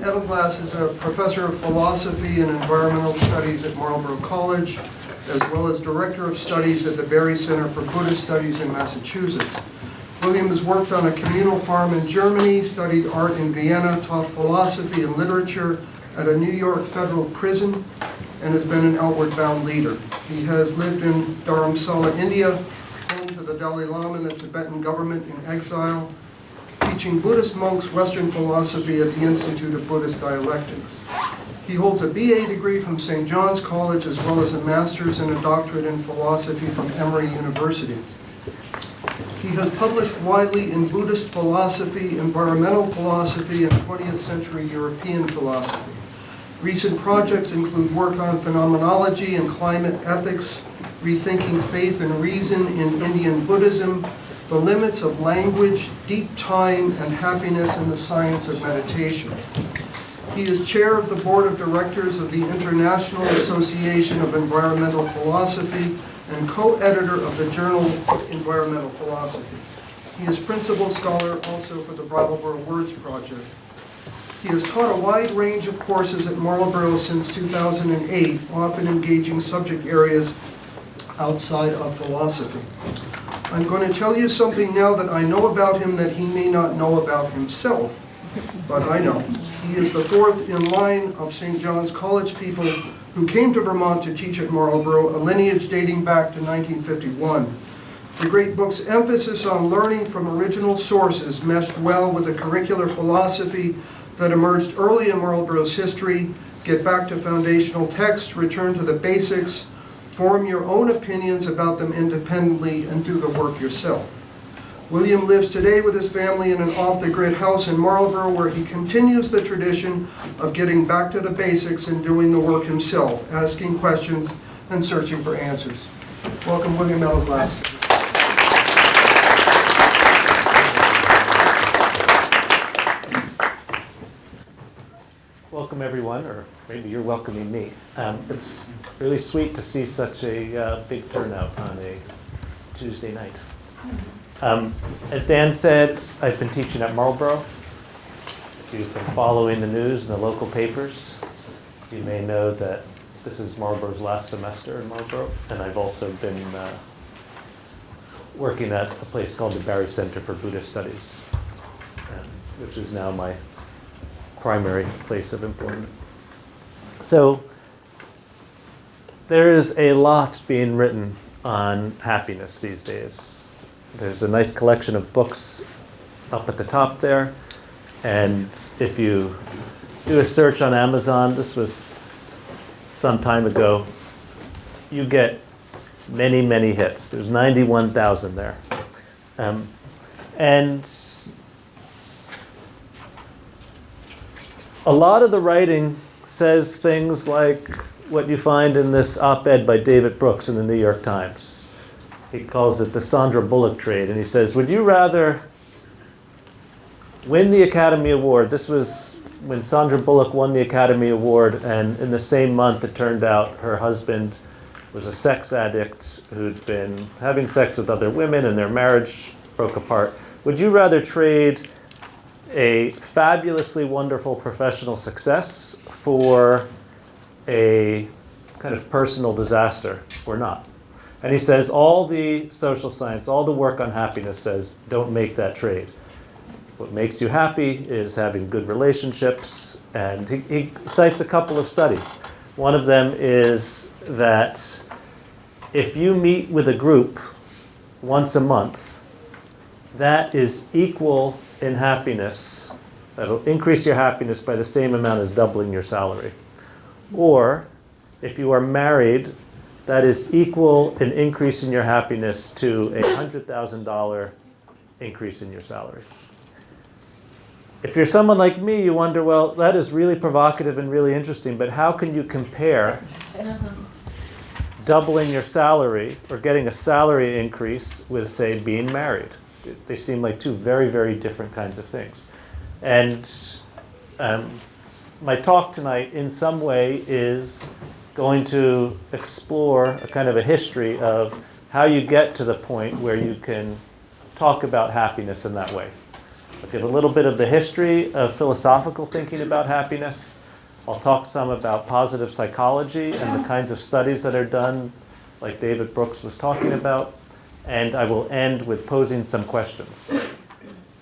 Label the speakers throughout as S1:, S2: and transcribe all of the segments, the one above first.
S1: Edelglass is a professor of philosophy and environmental studies at Marlboro College, as well as director of studies at the Barre Center for Buddhist Studies in Massachusetts. William has worked on a communal farm in Germany, studied art in Vienna, taught philosophy and literature at a New York federal prison, and has been an outward bound leader. He has lived in Dharamsala, India, home to the Dalai Lama and the Tibetan government in exile, teaching Buddhist monks Western philosophy at the Institute of Buddhist Dialectics. He holds a BA degree from St. John's College, as well as a master's and a doctorate in philosophy from Emory University. He has published widely in Buddhist philosophy, environmental philosophy, and 20th century European philosophy. Recent projects include work on phenomenology and climate ethics, rethinking faith and reason in Indian Buddhism, the limits of language, deep time, and happiness in the science of meditation. He is chair of the board of directors of the International Association of Environmental Philosophy and co-editor of the journal Environmental Philosophy. He is principal scholar also for the Brattleboro Words Project. He has taught a wide range of courses at Marlboro since 2008, often engaging subject areas outside of philosophy. I'm going to tell you something now that I know about him that he may not know about himself, but I know. He is the fourth in line of St. John's College people who came to Vermont to teach at Marlboro, a lineage dating back to 1951. The great book's emphasis on learning from original sources meshed well with the curricular philosophy that emerged early in Marlboro's history: get back to foundational texts, return to the basics, form your own opinions about them independently, and do the work yourself. William lives today with his family in an off-the-grid house in Marlboro, where he continues the tradition of getting back to the basics and doing the work himself, asking questions and searching for answers. Welcome, William Edelglass.
S2: Welcome, everyone, or maybe you're welcoming me. It's really sweet to see such a big turnout on a Tuesday night. As Dan said, I've been teaching at Marlboro. If you've been following the news in the local papers, you may know that this is Marlboro's last semester in Marlboro, and I've also been working at a place called the Barre Center for Buddhist Studies, which is now my primary place of employment. So there is a lot being written on happiness these days. There's a nice collection of books up at the top there, and if you do a search on Amazon, this was some time ago, you get many, many hits. There's 91,000 there. And a lot of the writing says things like what you find in this op-ed by David Brooks in the New York Times. He calls it the Sandra Bullock trade, and he says, would you rather win the Academy Award? This was when Sandra Bullock won the Academy Award, and in the same month it turned out her husband was a sex addict who'd been having sex with other women and their marriage broke apart. Would you rather trade a fabulously wonderful professional success for a kind of personal disaster or not? And he says all the social science, all the work on happiness says don't make that trade. What makes you happy is having good relationships. And he cites a couple of studies. One of them is that if you meet with a group once a month, that is equal in happiness. That'll increase your happiness by the same amount as doubling your salary. Or if you are married, that is equal in increase in your happiness to a $100,000 increase in your salary. If you're someone like me, you wonder, well, that is really provocative and really interesting, but how can you compare doubling your salary or getting a salary increase with, say, being married? They seem like two very, very different kinds of things. And my talk tonight, in some way, is going to explore a kind of a history of how you get to the point where you can talk about happiness in that way. I'll give a little bit of the history of philosophical thinking about happiness. I'll talk some about positive psychology and the kinds of studies that are done, like David Brooks was talking about. And I will end with posing some questions.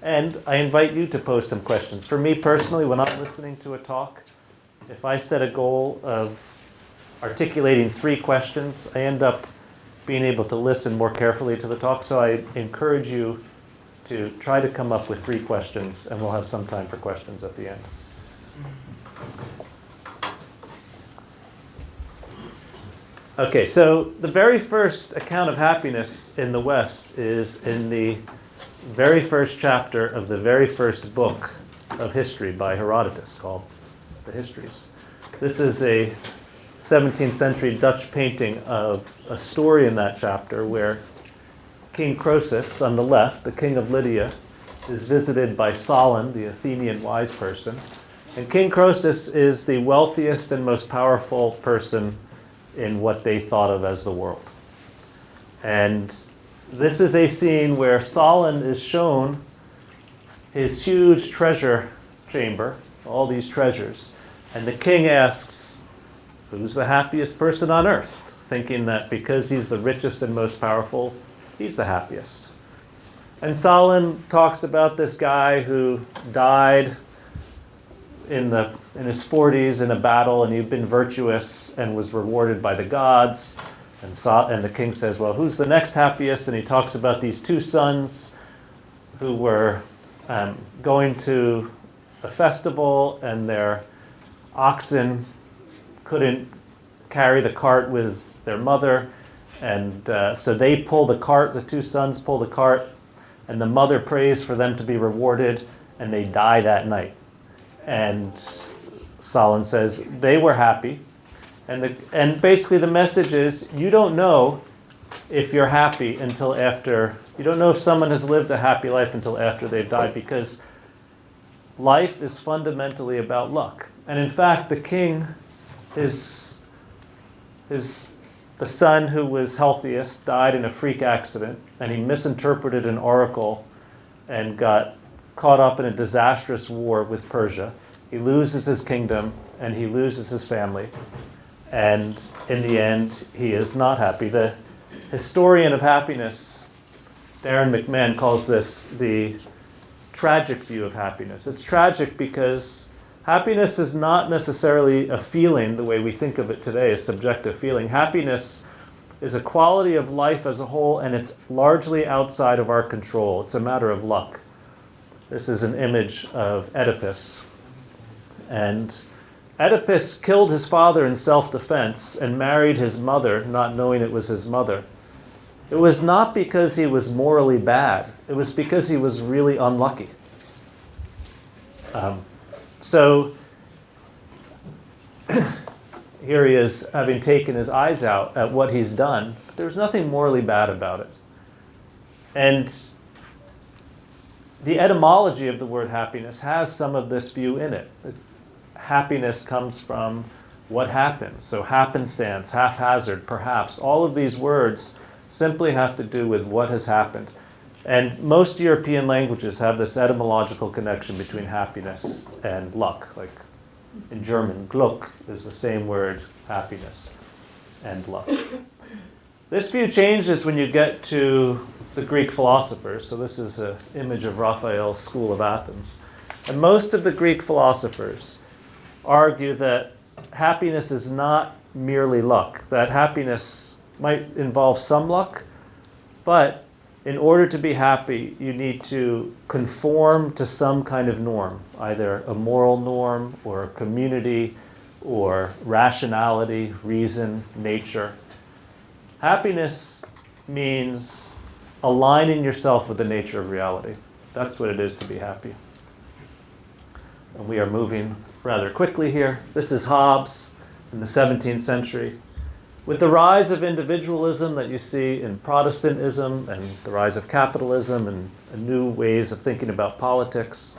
S2: And I invite you to pose some questions. For me personally, when I'm listening to a talk, if I set a goal of articulating 3 questions, I end up being able to listen more carefully to the talk. So I encourage you to try to come up with 3 questions, and we'll have some time for questions at the end. Okay, so the very first account of happiness in the West is in the very first chapter of the very first book of history by Herodotus, called the Histories. This is a 17th century Dutch painting of a story in that chapter where King Croesus, on the left, the king of Lydia, is visited by Solon, the Athenian wise person. And King Croesus is the wealthiest and most powerful person in what they thought of as the world. And this is a scene where Solon is shown his huge treasure chamber, all these treasures. And the king asks, who's the happiest person on earth? Thinking that because he's the richest and most powerful, he's the happiest. And Solon talks about this guy who died in his 40s in a battle, and he'd been virtuous and was rewarded by the gods. And the king says, well, who's the next happiest? And he talks about these 2 sons who were going to a festival, and their oxen couldn't carry the cart with their mother. And so they pull the cart, the 2 sons pull the cart, and the mother prays for them to be rewarded, and they die that night. And Solon says they were happy. And basically the message is, you don't know if you're happy until after, you don't know if someone has lived a happy life until after they've died, because life is fundamentally about luck. And in fact, the king, the son who was healthiest, died in a freak accident, and he misinterpreted an oracle and got caught up in a disastrous war with Persia. He loses his kingdom and he loses his family. And in the end, he is not happy. The historian of happiness, Darren McMahon, calls this the tragic view of happiness. It's tragic because happiness is not necessarily a feeling the way we think of it today, a subjective feeling. Happiness is a quality of life as a whole, and it's largely outside of our control. It's a matter of luck. This is an image of Oedipus. And Oedipus killed his father in self-defense and married his mother, not knowing it was his mother. It was not because he was morally bad. It was because he was really unlucky. So here he is, having taken his eyes out at what he's done. But there's nothing morally bad about it. And the etymology of the word happiness has some of this view in it. Happiness comes from what happens. So happenstance, haphazard, perhaps. All of these words simply have to do with what has happened. And most European languages have this etymological connection between happiness and luck. Like in German, Glück is the same word, happiness and luck. This view changes when you get to the Greek philosophers. So this is an image of Raphael's School of Athens. And most of the Greek philosophers argue that happiness is not merely luck, that happiness might involve some luck, but in order to be happy, you need to conform to some kind of norm, either a moral norm or a community or rationality, reason, nature. Happiness means aligning yourself with the nature of reality. That's what it is to be happy. And we are moving rather quickly here. This is Hobbes in the 17th century. With the rise of individualism that you see in Protestantism and the rise of capitalism and new ways of thinking about politics,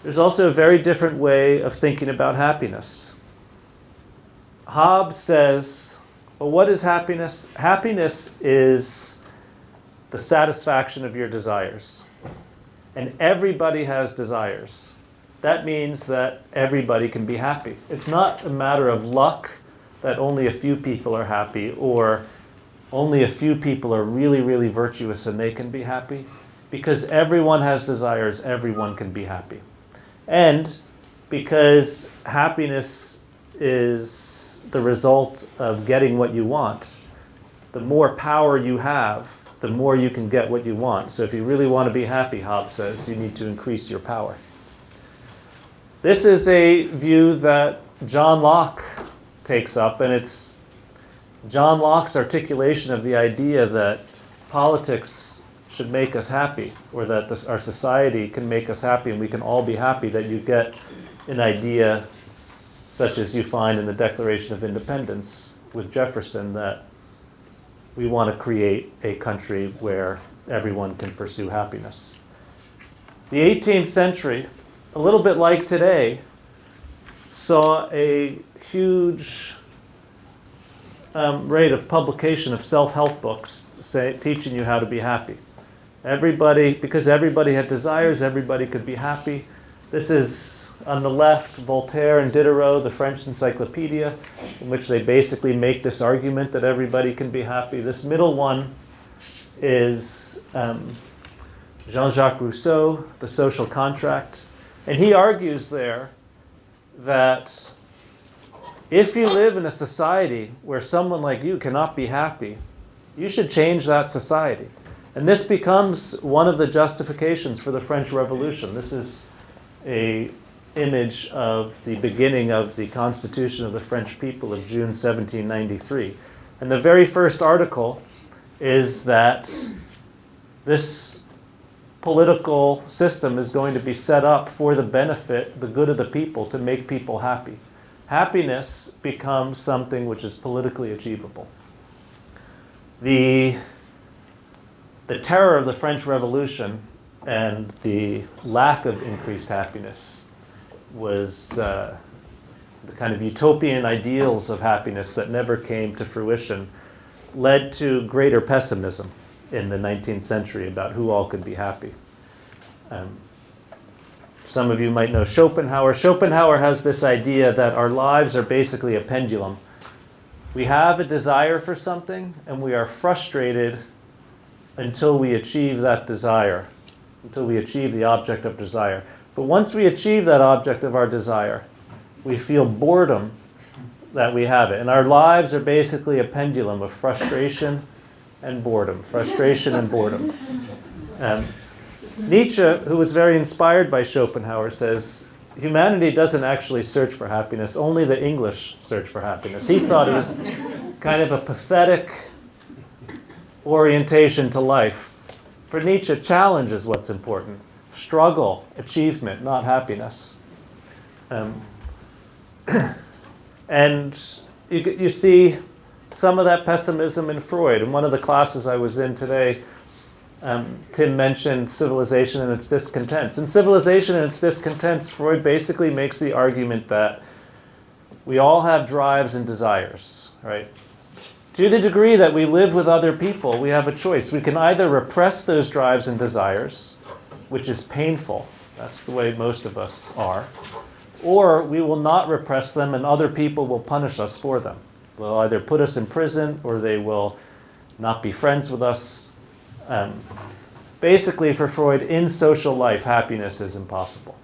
S2: there's also a very different way of thinking about happiness. Hobbes says, well, what is happiness? Happiness is the satisfaction of your desires. and everybody has desires, that means that everybody can be happy. It's not a matter of luck that only a few people are happy, or only a few people are really, really virtuous and they can be happy. Because everyone has desires, everyone can be happy. And because happiness is the result of getting what you want, the more power you have, the more you can get what you want. So if you really want to be happy, Hobbes says, you need to increase your power. This is a view that John Locke takes up, and it's John Locke's articulation of the idea that politics should make us happy, or that our society can make us happy and we can all be happy, that you get an idea such as you find in the Declaration of Independence with Jefferson, that we want to create a country where everyone can pursue happiness. The 18th century, a little bit like today, saw a huge rate of publication of self-help books teaching you how to be happy. Everybody, because everybody had desires, everybody could be happy. This is, on the left, Voltaire and Diderot, the French Encyclopedia, in which they basically make this argument that everybody can be happy. This middle one is Jean-Jacques Rousseau, The Social Contract. And he argues there that if you live in a society where someone like you cannot be happy, you should change that society. And this becomes one of the justifications for the French Revolution. This is an image of the beginning of the Constitution of the French people of June 1793. And the very first article is that this political system is going to be set up for the benefit, the good of the people, to make people happy. Happiness becomes something which is politically achievable. The terror of the French Revolution and the lack of increased happiness was the kind of utopian ideals of happiness that never came to fruition, led to greater pessimism in the 19th century about who all could be happy. Some of you might know Schopenhauer. Schopenhauer has this idea that our lives are basically a pendulum. We have a desire for something, and we are frustrated until we achieve that desire, until we achieve the object of desire. But once we achieve that object of our desire, we feel boredom that we have it. And our lives are basically a pendulum of frustration and boredom, frustration and boredom. Nietzsche, who was very inspired by Schopenhauer, says humanity doesn't actually search for happiness, only the English search for happiness. He thought it was kind of a pathetic orientation to life. For Nietzsche, challenge is what's important. Struggle, achievement, not happiness. And you see some of that pessimism in Freud. In one of the classes I was in today, Tim mentioned civilization and its discontents. In Civilization and its Discontents, Freud basically makes the argument that we all have drives and desires, right? To the degree that we live with other people, we have a choice. We can either repress those drives and desires, which is painful. That's the way most of us are. Or we will not repress them and other people will punish us for them. They'll either put us in prison or they will not be friends with us. Basically, for Freud, in social life, happiness is impossible.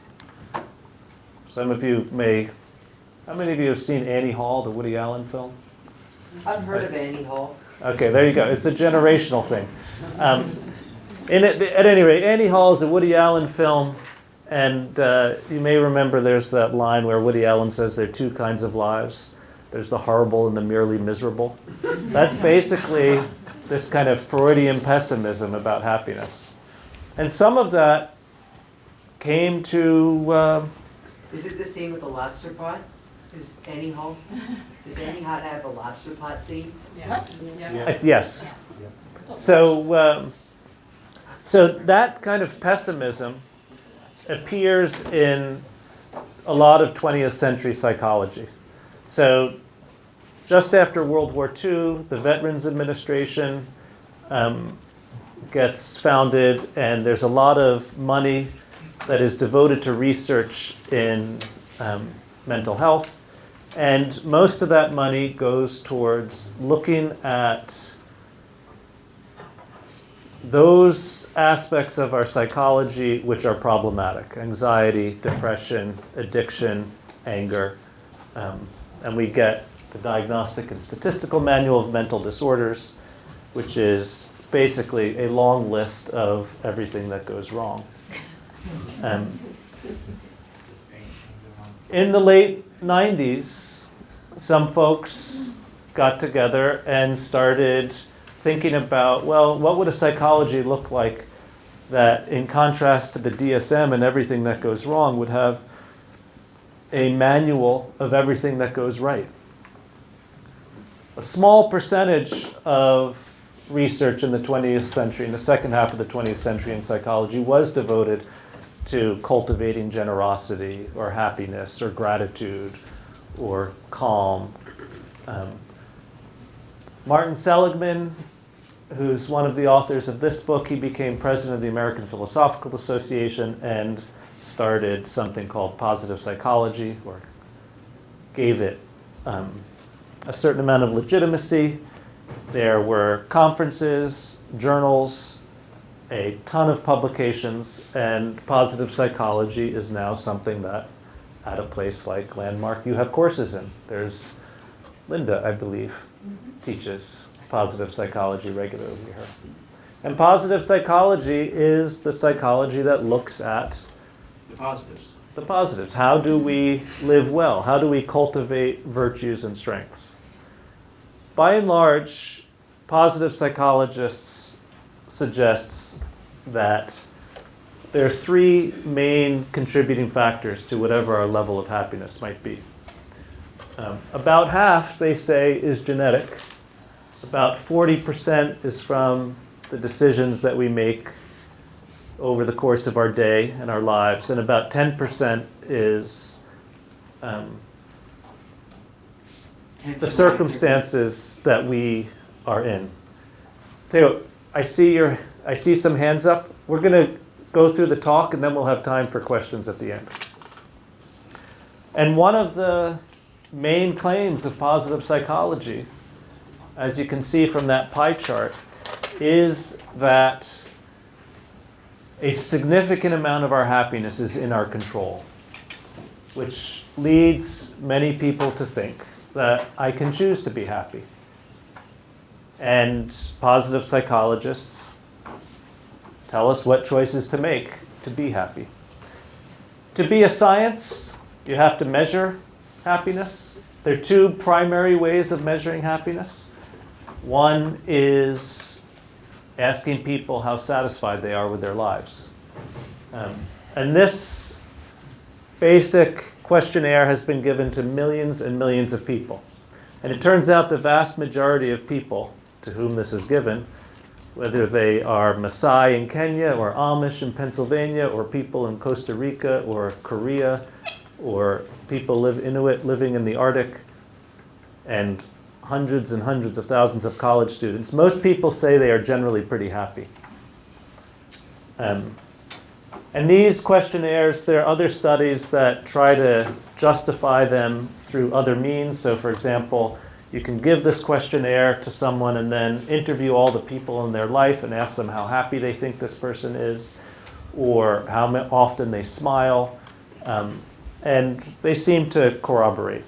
S2: Some of you may... How many of you have seen Annie Hall, the Woody Allen film?
S3: I've heard of Annie Hall.
S2: Okay, there you go. It's a generational thing. At any rate, Annie Hall is a Woody Allen film, and you may remember there's that line where Woody Allen says there are two kinds of lives. There's the horrible and the merely miserable. That's basically this kind of Freudian pessimism about happiness. And some of that came to...
S3: Is it the same with the lobster pot? Does Annie Hall have a lobster pot scene?
S2: Yes. So that kind of pessimism appears in a lot of 20th century psychology. So just after World War II, the Veterans Administration gets founded, and there's a lot of money that is devoted to research in mental health. And most of that money goes towards looking at those aspects of our psychology which are problematic: anxiety, depression, addiction, anger. And we get the Diagnostic and Statistical Manual of Mental Disorders, which is basically a long list of everything that goes wrong. In the late 90s, some folks got together and started thinking about, well, what would a psychology look like that, in contrast to the DSM and everything that goes wrong, would have a manual of everything that goes right. A small percentage of research in the 20th century, in the second half of the 20th century in psychology, was devoted to cultivating generosity or happiness or gratitude or calm. Martin Seligman, who's one of the authors of this book, he became president of the American Philosophical Association and started something called positive psychology, or gave it a certain amount of legitimacy. There were conferences, journals, a ton of publications, and positive psychology is now something that at a place like Landmark you have courses in. There's Linda, I believe, teaches positive psychology regularly here. And positive psychology is the psychology that looks at
S4: The positives.
S2: the positives. How do we live well? How do we cultivate virtues and strengths? By and large, positive psychologists suggests that there are three main contributing factors to whatever our level of happiness might be. About half, they say, is genetic. About 40% is from the decisions that we make over the course of our day and our lives, and about 10% is the circumstances that we are in. Theo, I see some hands up. We're going to go through the talk, and then we'll have time for questions at the end. And one of the main claims of positive psychology, as you can see from that pie chart, is that a significant amount of our happiness is in our control, which leads many people to think that I can choose to be happy. And positive psychologists tell us what choices to make to be happy. To be a science, you have to measure happiness. There are two primary ways of measuring happiness. One is asking people how satisfied they are with their lives. And this basic questionnaire has been given to millions and millions of people. And it turns out the vast majority of people to whom this is given, whether they are Maasai in Kenya or Amish in Pennsylvania or people in Costa Rica or Korea or people Inuit living in the Arctic, and hundreds and hundreds of thousands of college students, most people say they are generally pretty happy. And these questionnaires, there are other studies that try to justify them through other means. So for example, you can give this questionnaire to someone and then interview all the people in their life and ask them how happy they think this person is, or how often they smile. And they seem to corroborate.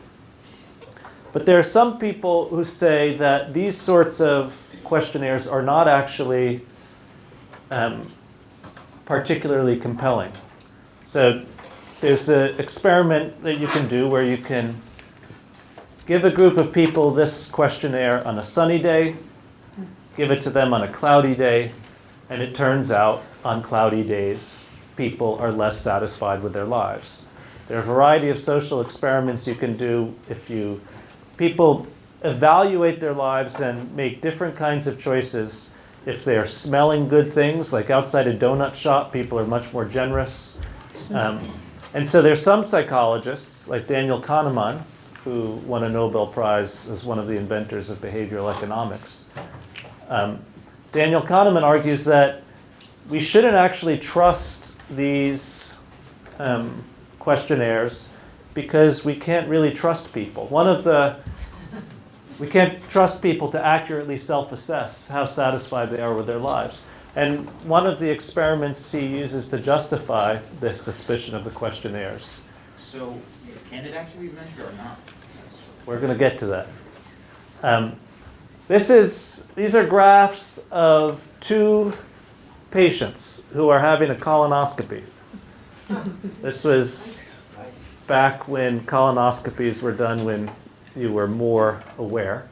S2: But there are some people who say that these sorts of questionnaires are not actually particularly compelling. So there's an experiment that you can do where you can give a group of people this questionnaire on a sunny day, give it to them on a cloudy day, and it turns out on cloudy days people are less satisfied with their lives. There are a variety of social experiments you can do if people evaluate their lives and make different kinds of choices. If they're smelling good things, like outside a donut shop, people are much more generous. And so there's some psychologists, like Daniel Kahneman, who won a Nobel Prize as one of the inventors of behavioral economics. Daniel Kahneman argues that we shouldn't actually trust these questionnaires because we can't really trust people. We can't trust people to accurately self-assess how satisfied they are with their lives. And one of the experiments he uses to justify this suspicion of the questionnaires.
S4: So, can it actually be measured or not?
S2: We're going to get to that. These are graphs of two patients who are having a colonoscopy. This was back when colonoscopies were done when you were more aware.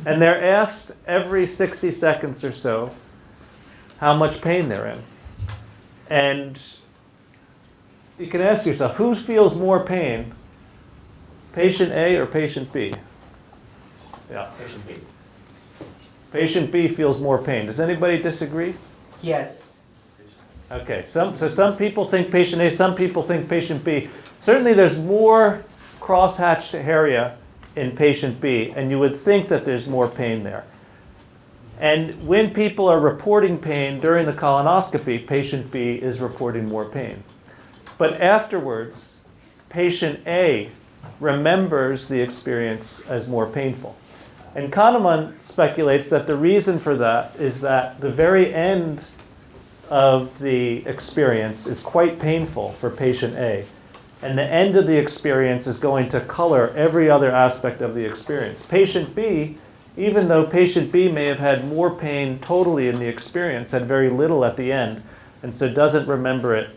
S2: And they're asked every 60 seconds or so how much pain they're in. And you can ask yourself, who feels more pain, patient A or patient B? Yeah,
S4: Patient B.
S2: patient B feels more pain. Does anybody disagree?
S3: Yes.
S2: Okay, so some people think patient A, some people think patient B. Certainly there's more crosshatched area in patient B, and you would think that there's more pain there. And when people are reporting pain during the colonoscopy, patient B is reporting more pain. But afterwards, patient A remembers the experience as more painful. And Kahneman speculates that the reason for that is that the very end of the experience is quite painful for patient A. And the end of the experience is going to color every other aspect of the experience. Patient B, even though patient B may have had more pain totally in the experience, had very little at the end, and so doesn't remember it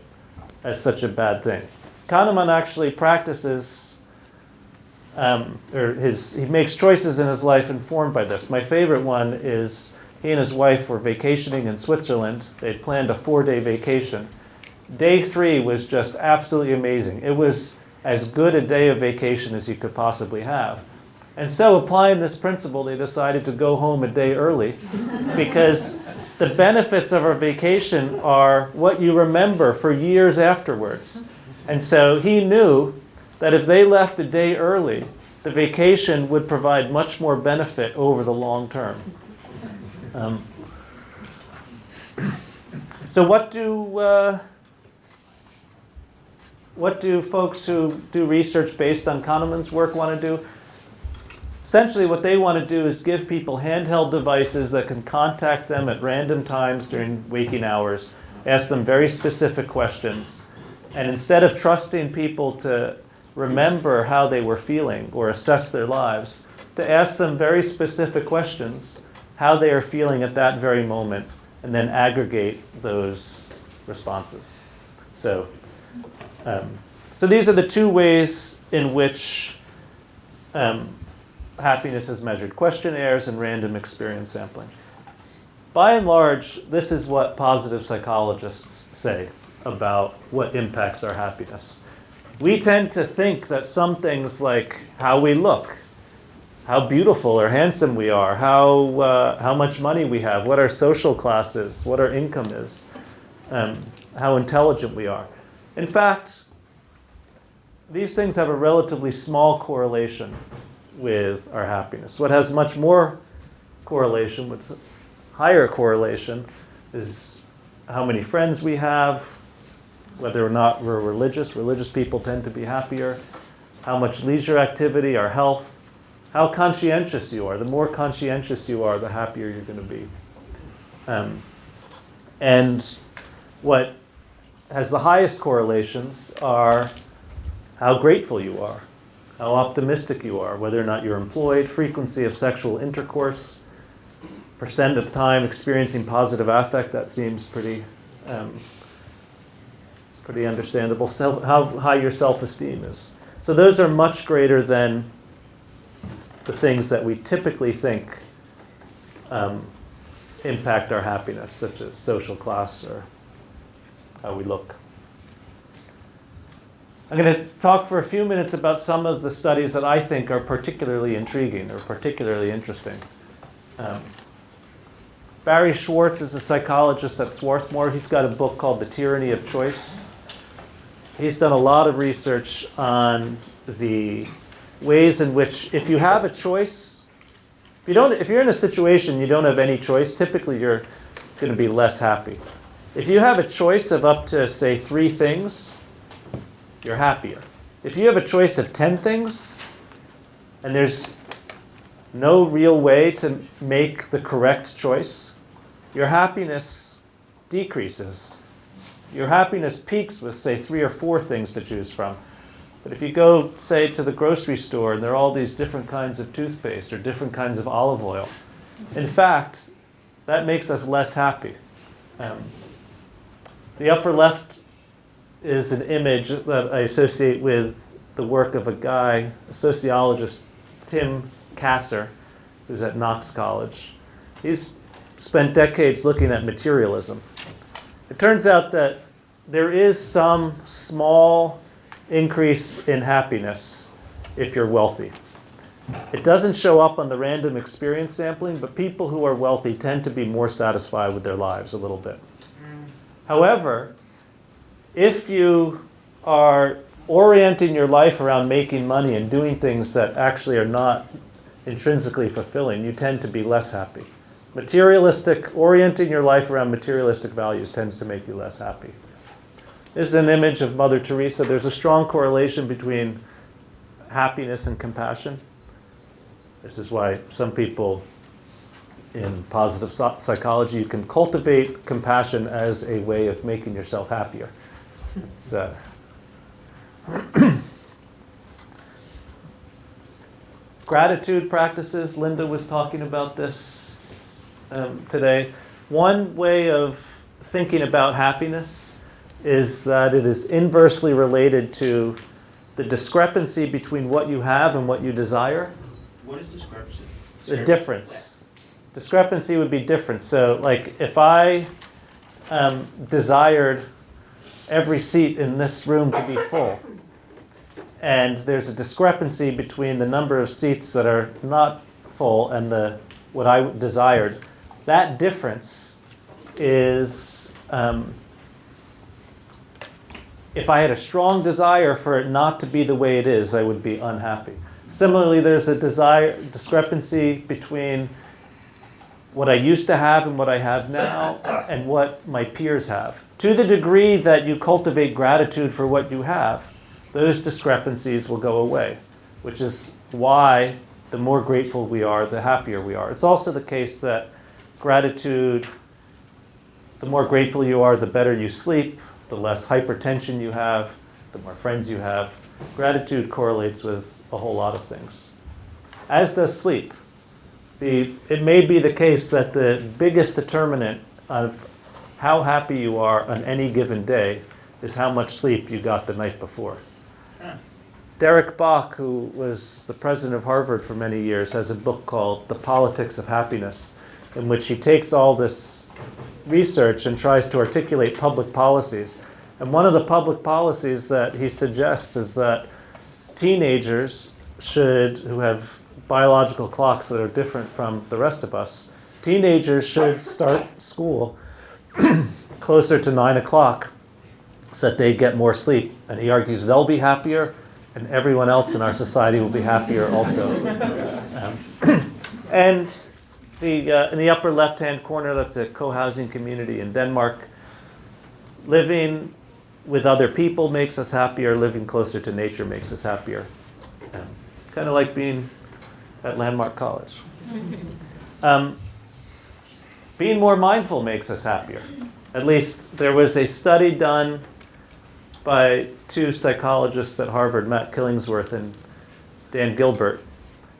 S2: as such a bad thing. Kahneman actually practices, he makes choices in his life informed by this. My favorite one is he and his wife were vacationing in Switzerland. They'd planned a 4-day vacation. Day 3 was just absolutely amazing. It was as good a day of vacation as you could possibly have. And so applying this principle, they decided to go home a day early because the benefits of our vacation are what you remember for years afterwards. And so he knew that if they left a day early, the vacation would provide much more benefit over the long term. So what do folks who do research based on Kahneman's work want to do? Essentially, what they want to do is give people handheld devices that can contact them at random times during waking hours, ask them very specific questions, and instead of trusting people to remember how they were feeling or assess their lives, to ask them very specific questions, how they are feeling at that very moment, and then aggregate those responses. So these are the two ways in which happiness is measured: questionnaires and random experience sampling. By and large, this is what positive psychologists say about what impacts our happiness. We tend to think that some things like how we look, how beautiful or handsome we are, how much money we have, what our social class is, what our income is, how intelligent we are. In fact, these things have a relatively small correlation with our happiness. What has much more correlation, what's higher correlation, is how many friends we have, whether or not we're religious. Religious people tend to be happier. How much leisure activity, our health, how conscientious you are. The more conscientious you are, the happier you're going to be. And what has the highest correlations are how grateful you are, how optimistic you are, whether or not you're employed, frequency of sexual intercourse, percent of time experiencing positive affect. That seems pretty understandable. How high your self-esteem is. So those are much greater than the things that we typically think impact our happiness, such as social class or how we look. I'm going to talk for a few minutes about some of the studies that I think are particularly intriguing or particularly interesting. Barry Schwartz is a psychologist at Swarthmore. He's got a book called The Tyranny of Choice. He's done a lot of research on the ways in which, if you have a choice, If you're in a situation you don't have any choice, typically you're going to be less happy. If you have a choice of up to, say, 3 things, you're happier. If you have a choice of 10 things, and there's no real way to make the correct choice, your happiness decreases. Your happiness peaks with, say, 3 or 4 things to choose from. But if you go, say, to the grocery store and there are all these different kinds of toothpaste or different kinds of olive oil, in fact, that makes us less happy. The upper left is an image that I associate with the work of a guy, a sociologist, Tim Kasser, who's at Knox College. He's spent decades looking at materialism. It turns out that there is some small increase in happiness if you're wealthy. It doesn't show up on the random experience sampling, but people who are wealthy tend to be more satisfied with their lives a little bit. However, if you are orienting your life around making money and doing things that actually are not intrinsically fulfilling, you tend to be less happy. Orienting your life around materialistic values tends to make you less happy. This is an image of Mother Teresa. There's a strong correlation between happiness and compassion. This is why some people in positive psychology, you can cultivate compassion as a way of making yourself happier. It's, gratitude practices, Linda was talking about this today. One way of thinking about happiness is that it is inversely related to the discrepancy between what you have and what you desire.
S4: What is discrepancy?
S2: The difference. Discrepancy would be different. So like if I desired every seat in this room to be full, and there's a discrepancy between the number of seats that are not full and what I desired, that difference is, if I had a strong desire for it not to be the way it is, I would be unhappy. Similarly, there's a discrepancy between what I used to have and what I have now and what my peers have. To the degree that you cultivate gratitude for what you have, those discrepancies will go away, which is why the more grateful we are, the happier we are. It's also the case that gratitude, the more grateful you are, the better you sleep, the less hypertension you have, the more friends you have. Gratitude correlates with a whole lot of things, as does sleep. It may be the case that the biggest determinant of how happy you are on any given day is how much sleep you got the night before. Derek Bach, who was the president of Harvard for many years, has a book called The Politics of Happiness, in which he takes all this research and tries to articulate public policies. And one of the public policies that he suggests is that teenagers who have biological clocks that are different from the rest of us, teenagers should start school closer to 9 o'clock so that they get more sleep. And he argues they'll be happier and everyone else in our society will be happier also. And in the upper left-hand corner, that's a co-housing community in Denmark. Living with other people makes us happier. Living closer to nature makes us happier. Kind of like being at Landmark College. Being more mindful makes us happier. At least there was a study done by 2 psychologists at Harvard, Matt Killingsworth and Dan Gilbert.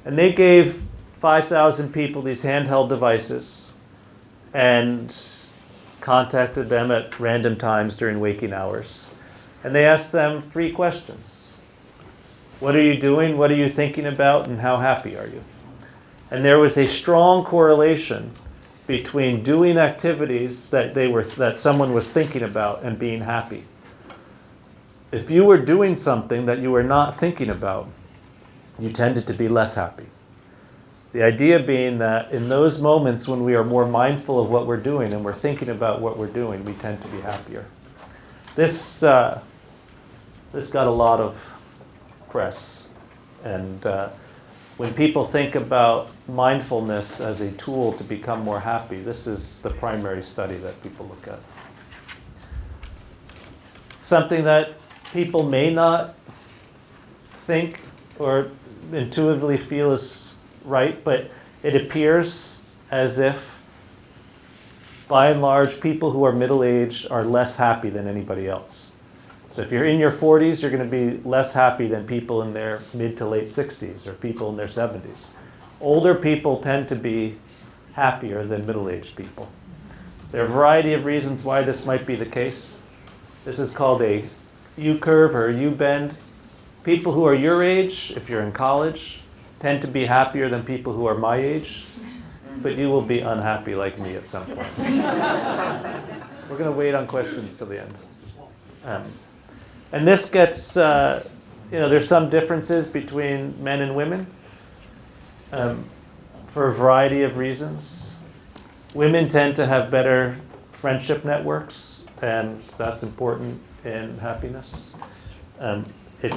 S2: And they gave 5,000 people these handheld devices and contacted them at random times during waking hours. And they asked them 3 questions. What are you doing? What are you thinking about? And how happy are you? And there was a strong correlation between doing activities that someone was thinking about and being happy. If you were doing something that you were not thinking about, you tended to be less happy. The idea being that in those moments when we are more mindful of what we're doing and we're thinking about what we're doing, we tend to be happier. This got a lot of press. And when people think about mindfulness as a tool to become more happy, this is the primary study that people look at. Something that people may not think or intuitively feel is right, but it appears as if, by and large, people who are middle-aged are less happy than anybody else. So if you're in your 40s, you're going to be less happy than people in their mid to late 60s or people in their 70s. Older people tend to be happier than middle-aged people. There are a variety of reasons why this might be the case. This is called a U-curve or a U-bend. People who are your age, if you're in college, tend to be happier than people who are my age, but you will be unhappy like me at some point. We're going to wait on questions till the end. And this gets, there's some differences between men and women for a variety of reasons. Women tend to have better friendship networks, and that's important in happiness. It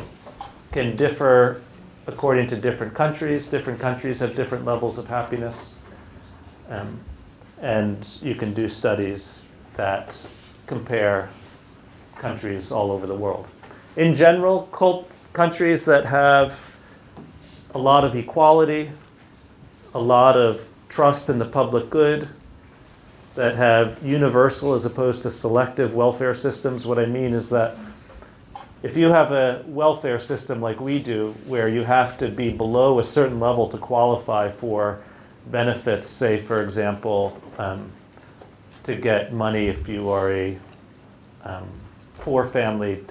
S2: can differ according to different countries. Different countries have different levels of happiness. And you can do studies that compare countries all over the world. In general, countries that have a lot of equality, a lot of trust in the public good, that have universal as opposed to selective welfare systems. What I mean is that if you have a welfare system like we do, where you have to be below a certain level to qualify for benefits, say, for example, to get money if you are a poor family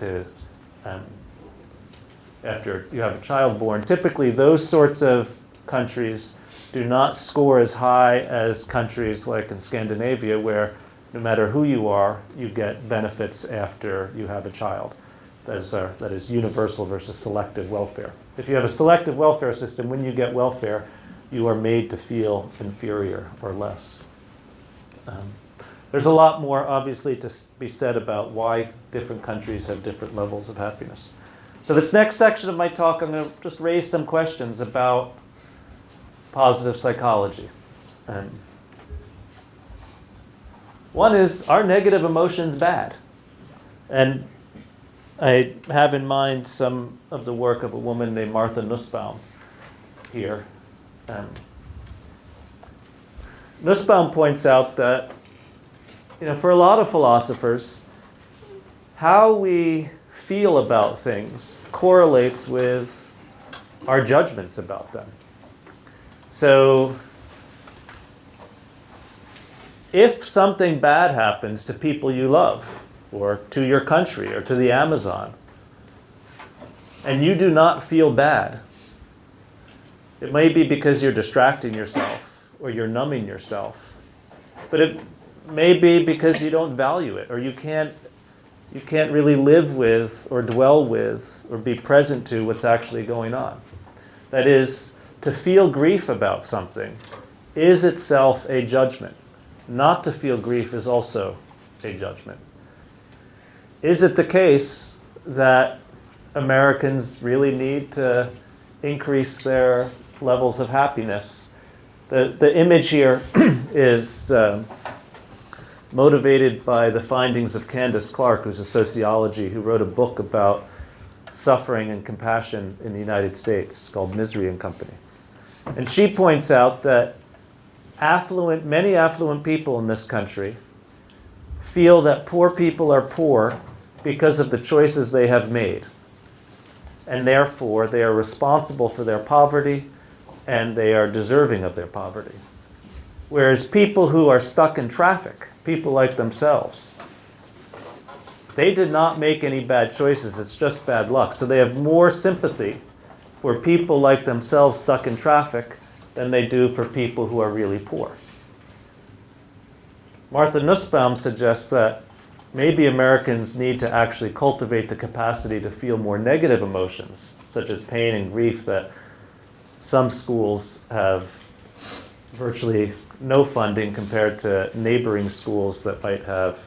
S2: after you have a child born. Typically, those sorts of countries do not score as high as countries like in Scandinavia, where no matter who you are, you get benefits after you have a child. That is universal versus selective welfare. If you have a selective welfare system, when you get welfare, you are made to feel inferior or less. There's a lot more, obviously, to be said about why different countries have different levels of happiness. So this next section of my talk, I'm going to just raise some questions about positive psychology. One is, are negative emotions bad? And I have in mind some of the work of a woman named Martha Nussbaum here. Nussbaum points out that, for a lot of philosophers, how we feel about things correlates with our judgments about them. So if something bad happens to people you love, or to your country, or to the Amazon, and you do not feel bad, it may be because you're distracting yourself, or you're numbing yourself, but it may be because you don't value it, or you can't really live with, or dwell with, or be present to what's actually going on. That is, to feel grief about something is itself a judgment. Not to feel grief is also a judgment. Is it the case that Americans really need to increase their levels of happiness? The image here is motivated by the findings of Candace Clark, who's a sociology, who wrote a book about suffering and compassion in the United States called Misery and Company. And she points out that many affluent people in this country feel that poor people are poor because of the choices they have made. And therefore, they are responsible for their poverty, and they are deserving of their poverty. Whereas people who are stuck in traffic, people like themselves, they did not make any bad choices, it's just bad luck. So they have more sympathy for people like themselves stuck in traffic than they do for people who are really poor. Martha Nussbaum suggests that maybe Americans need to actually cultivate the capacity to feel more negative emotions, such as pain and grief, that some schools have virtually no funding compared to neighboring schools that might have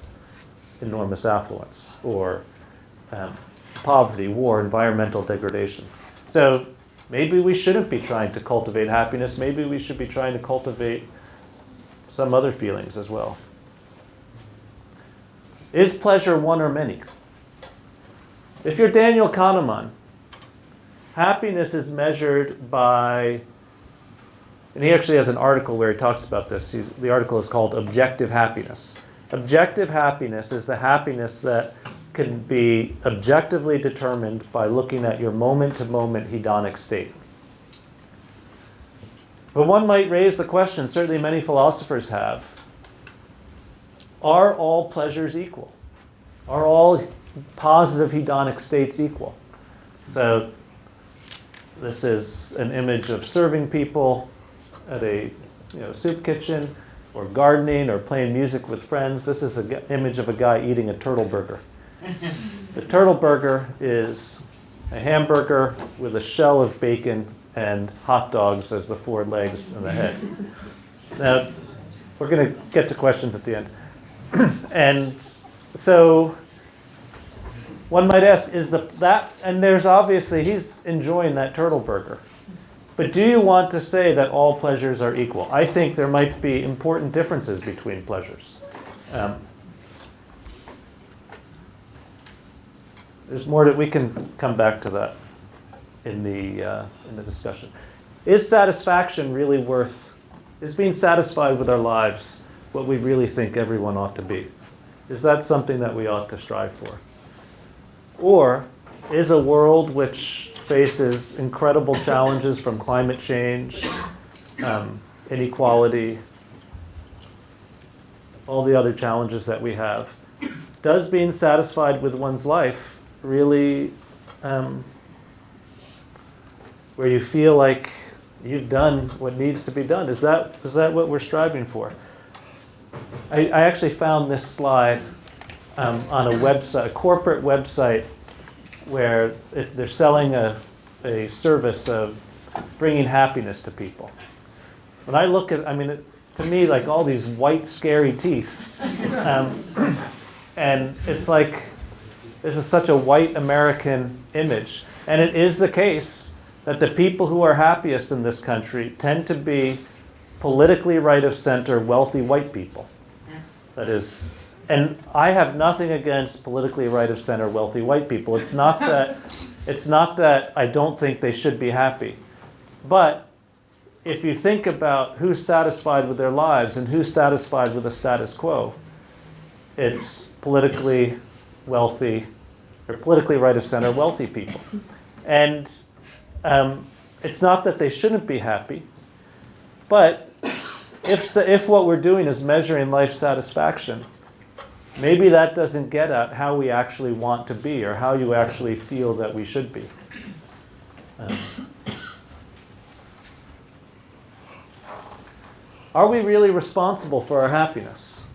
S2: enormous affluence, or poverty, war, environmental degradation. So Maybe we shouldn't be trying to cultivate happiness. Maybe we should be trying to cultivate some other feelings as well. Is pleasure one or many? If you're Daniel Kahneman, happiness is measured by, and he actually has an article where he talks about this. The article is called Objective Happiness. Objective happiness is the happiness that can be objectively determined by looking at your moment-to-moment hedonic state. But one might raise the question, certainly many philosophers have, are all pleasures equal? Are all positive hedonic states equal? So this is an image of serving people at a soup kitchen, or gardening, or playing music with friends. This is an image of a guy eating a turtle burger. The turtle burger is a hamburger with a shell of bacon and hot dogs as the four legs and the head. Now, we're going to get to questions at the end. And so one might ask, and there's obviously, he's enjoying that turtle burger. But do you want to say that all pleasures are equal? I think there might be important differences between pleasures. There's more that we can come back to that in the discussion. Is satisfaction really is being satisfied with our lives what we really think everyone ought to be? Is that something that we ought to strive for? Or is a world which faces incredible challenges from climate change, inequality, all the other challenges that we have, does being satisfied with one's life really, where you feel like you've done what needs to be done? Is that what we're striving for? I actually found this slide on a website, a corporate website, where they're selling a service of bringing happiness to people. When I look at, to me, like all these white, scary teeth, and it's like, this is such a white American image. And it is the case that the people who are happiest in this country tend to be politically right of center, wealthy white people. That is, and I have nothing against politically right of center, wealthy white people. It's not that I don't think they should be happy. But if you think about who's satisfied with their lives and who's satisfied with the status quo, it's politically wealthy, or politically right of center, wealthy people. And it's not that they shouldn't be happy, but if what we're doing is measuring life satisfaction, maybe that doesn't get at how we actually want to be or how you actually feel that we should be. Are we really responsible for our happiness?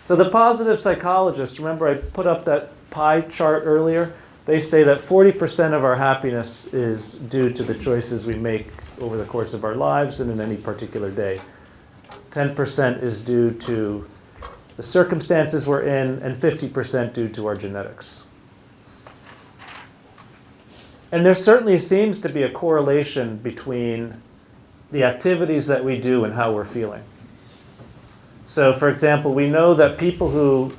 S2: So the positive psychologists, remember I put up that pie chart earlier? They say that 40% of our happiness is due to the choices we make over the course of our lives and in any particular day. 10% is due to the circumstances we're in, and 50% due to our genetics. And there certainly seems to be a correlation between the activities that we do and how we're feeling. So, for example, we know that people who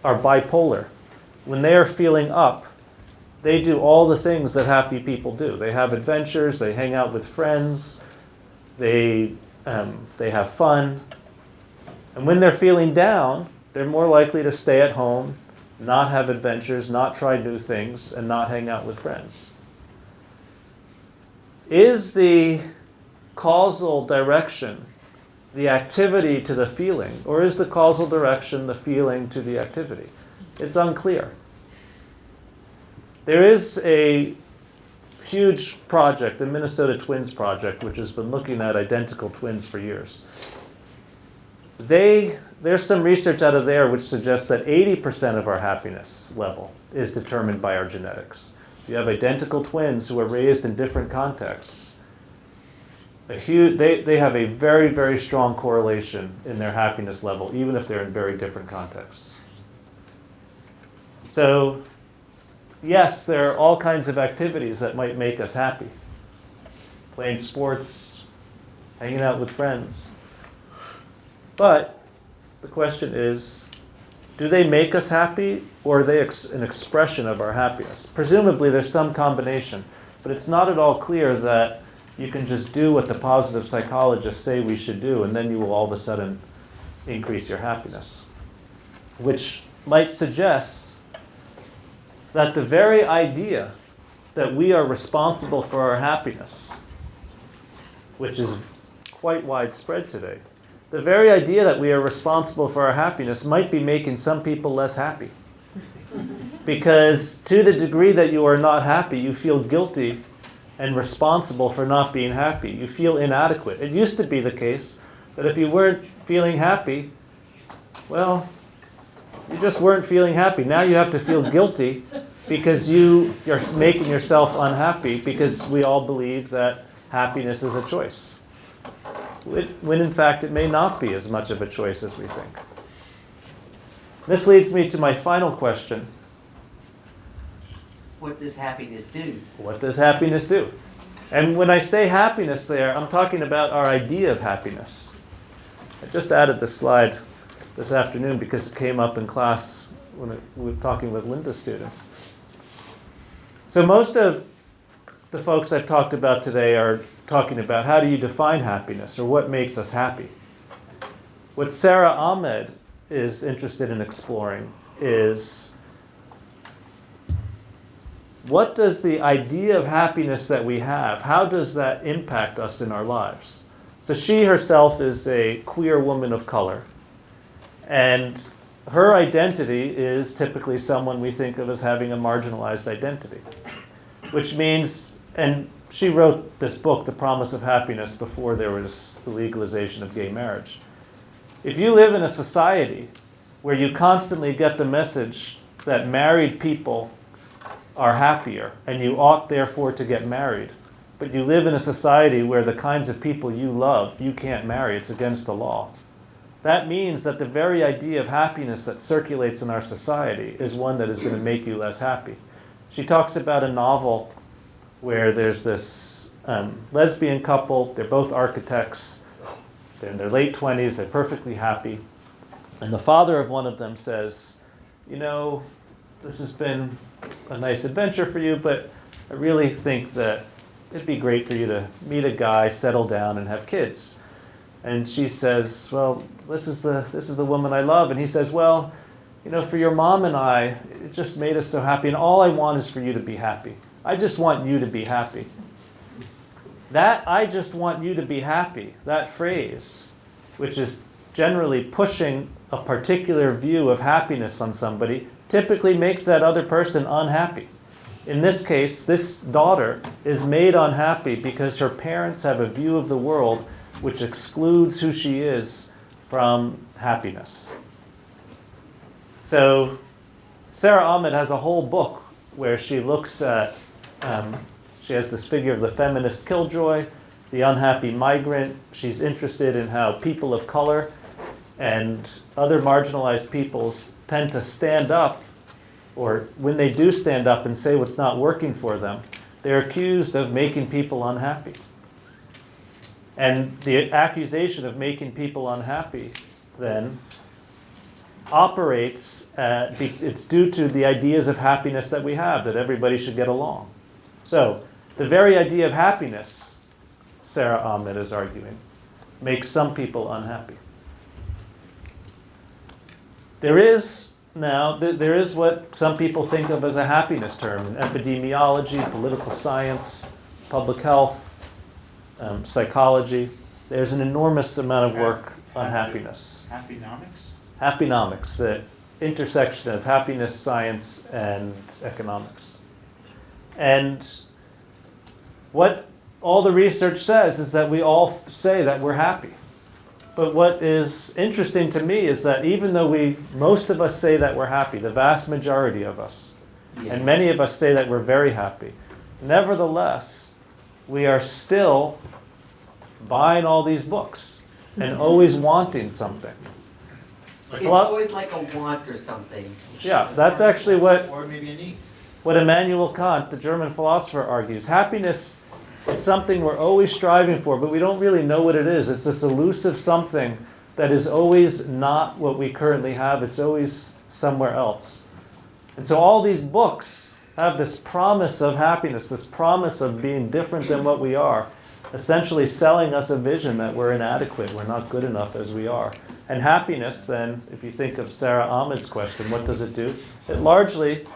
S2: are bipolar, when they are feeling up, they do all the things that happy people do. They have adventures, they hang out with friends, they have fun. And when they're feeling down, they're more likely to stay at home, not have adventures, not try new things, and not hang out with friends. Is the causal direction the activity to the feeling, or is the causal direction the feeling to the activity? It's unclear. There is a huge project, the Minnesota Twins Project, which has been looking at identical twins for years. There's some research out of there which suggests that 80% of our happiness level is determined by our genetics. If you have identical twins who are raised in different contexts, they have a very, very strong correlation in their happiness level, even if they're in very different contexts. So, yes, there are all kinds of activities that might make us happy. playing sports, hanging out with friends. But the question is, do they make us happy, or are they an expression of our happiness? Presumably there's some combination, but it's not at all clear that you can just do what the positive psychologists say we should do and then you will all of a sudden increase your happiness. Which might suggest that the very idea that we are responsible for our happiness, which is quite widespread today, the very idea that we are responsible for our happiness might be making some people less happy. Because to the degree that you are not happy, you feel guilty and responsible for not being happy. You feel inadequate. It used to be the case that if you weren't feeling happy, well, you just weren't feeling happy. Now you have to feel guilty because you're making yourself unhappy, because we all believe that happiness is a choice. When in fact it may not be as much of a choice as we think. This leads me to my final question.
S3: What does happiness do?
S2: What does happiness do? And when I say happiness there, I'm talking about our idea of happiness. I just added this slide this afternoon because it came up in class when we were talking with Linda's students. So most of the folks I've talked about today are talking about how do you define happiness, or what makes us happy. What Sarah Ahmed is interested in exploring is, what does the idea of happiness that we have, how does that impact us in our lives? So she herself is a queer woman of color, and her identity is typically someone we think of as having a marginalized identity, which means, and she wrote this book, The Promise of Happiness, before there was the legalization of gay marriage. If you live in a society where you constantly get the message that married people are happier and you ought therefore to get married, but you live in a society where the kinds of people you love you can't marry, it's against the law, that means that the very idea of happiness that circulates in our society is one that is going to make you less happy. She talks about a novel where there's this lesbian couple, they're both architects, they're in their late 20s, they're perfectly happy, and the father of one of them says, you know, this has been a nice adventure for you, but I really think that it'd be great for you to meet a guy, settle down, and have kids. And she says, well, this is the woman I love. And he says, well, you know, for your mom and I, it just made us so happy, and all I want is for you to be happy. I just want you to be happy. That "I just want you to be happy," that phrase, which is generally pushing a particular view of happiness on somebody, typically makes that other person unhappy. In this case, this daughter is made unhappy because her parents have a view of the world which excludes who she is from happiness. So Sarah Ahmed has a whole book where she looks at, she has this figure of the feminist killjoy, the unhappy migrant. She's interested in how people of color and other marginalized peoples tend to stand up, or when they do stand up and say what's not working for them, they're accused of making people unhappy. And the accusation of making people unhappy then operates, it's due to the ideas of happiness that we have, that everybody should get along. So the very idea of happiness, Sarah Ahmed is arguing, makes some people unhappy. There is what some people think of as a happiness term in epidemiology, political science, public health, psychology. There's an enormous amount of work on happiness.
S4: Happynomics?
S2: Happynomics, the intersection of happiness, science, and economics. And what all the research says is that we all say that we're happy. But what is interesting to me is that even though most of us say that we're happy, the vast majority of us, and many of us say that we're very happy, nevertheless, we are still buying all these books and always wanting something.
S3: It's always like a want or something.
S2: Yeah, that's actually
S4: Or maybe a need.
S2: what Immanuel Kant, the German philosopher, argues. Happiness It's something we're always striving for, but we don't really know what it is. It's this elusive something that is always not what we currently have. It's always somewhere else. And so all these books have this promise of happiness, this promise of being different than what we are, essentially selling us a vision that we're inadequate, we're not good enough as we are. And happiness, then, if you think of Sarah Ahmed's question, what does it do? It largely,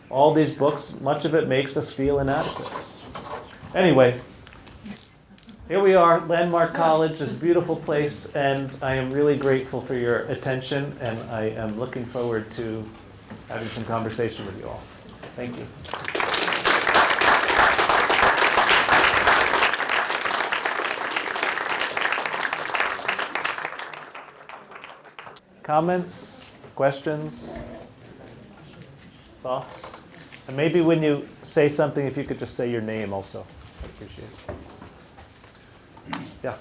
S2: all these books, much of it makes us feel inadequate. Anyway, here we are, Landmark College, this beautiful place, and I am really grateful for your attention, and I am looking forward to having some conversation with you all. Thank you. Comments, questions, thoughts? And maybe when you say something, if you could just say your name also. I appreciate it. Yeah.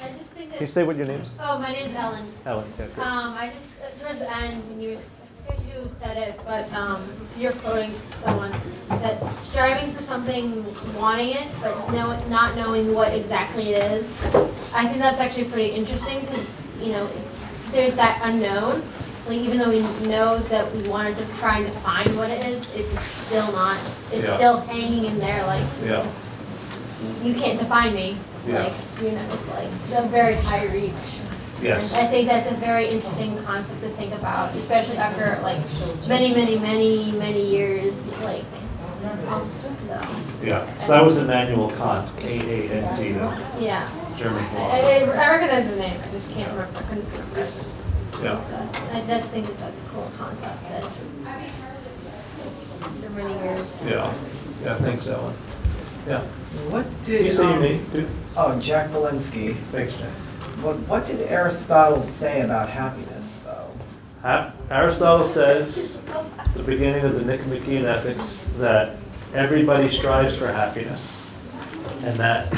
S5: I just think
S2: Can you
S5: that,
S2: say what your name is?
S5: oh, my name's Ellen.
S2: Ellen. Yeah, good.
S5: I just, towards the end, when you were, I forget who said it, but you're quoting someone, that striving for something, wanting it, but not knowing what exactly it is. I think that's actually pretty interesting because, you know, there's that unknown. Like, even though we know that we wanted to try and define what it is, it's just still not, it's
S2: Yeah.
S5: still hanging in there like,
S2: Yeah.
S5: you can't define me.
S2: Yeah.
S5: Like, you know, it's like a very high reach.
S2: Yes.
S5: And I think that's a very interesting concept to think about, especially after like many years, like, so,
S2: Yeah. So that was Immanuel Kant, K-A-N-T, the
S5: yeah.
S2: German philosopher.
S5: I recognize the name, I just can't remember, I couldn't remember.
S2: Yeah.
S5: I just think that that's a cool concept that for many years.
S2: Yeah. Yeah. Thanks, Ellen. Yeah.
S6: What
S2: Can you
S6: did
S2: say your name, too?
S6: oh, Jack Walensky.
S2: Thanks, Jack.
S6: What did Aristotle say about happiness, though?
S2: Aristotle says, at the beginning of the Nicomachean Ethics, that everybody strives for happiness, and that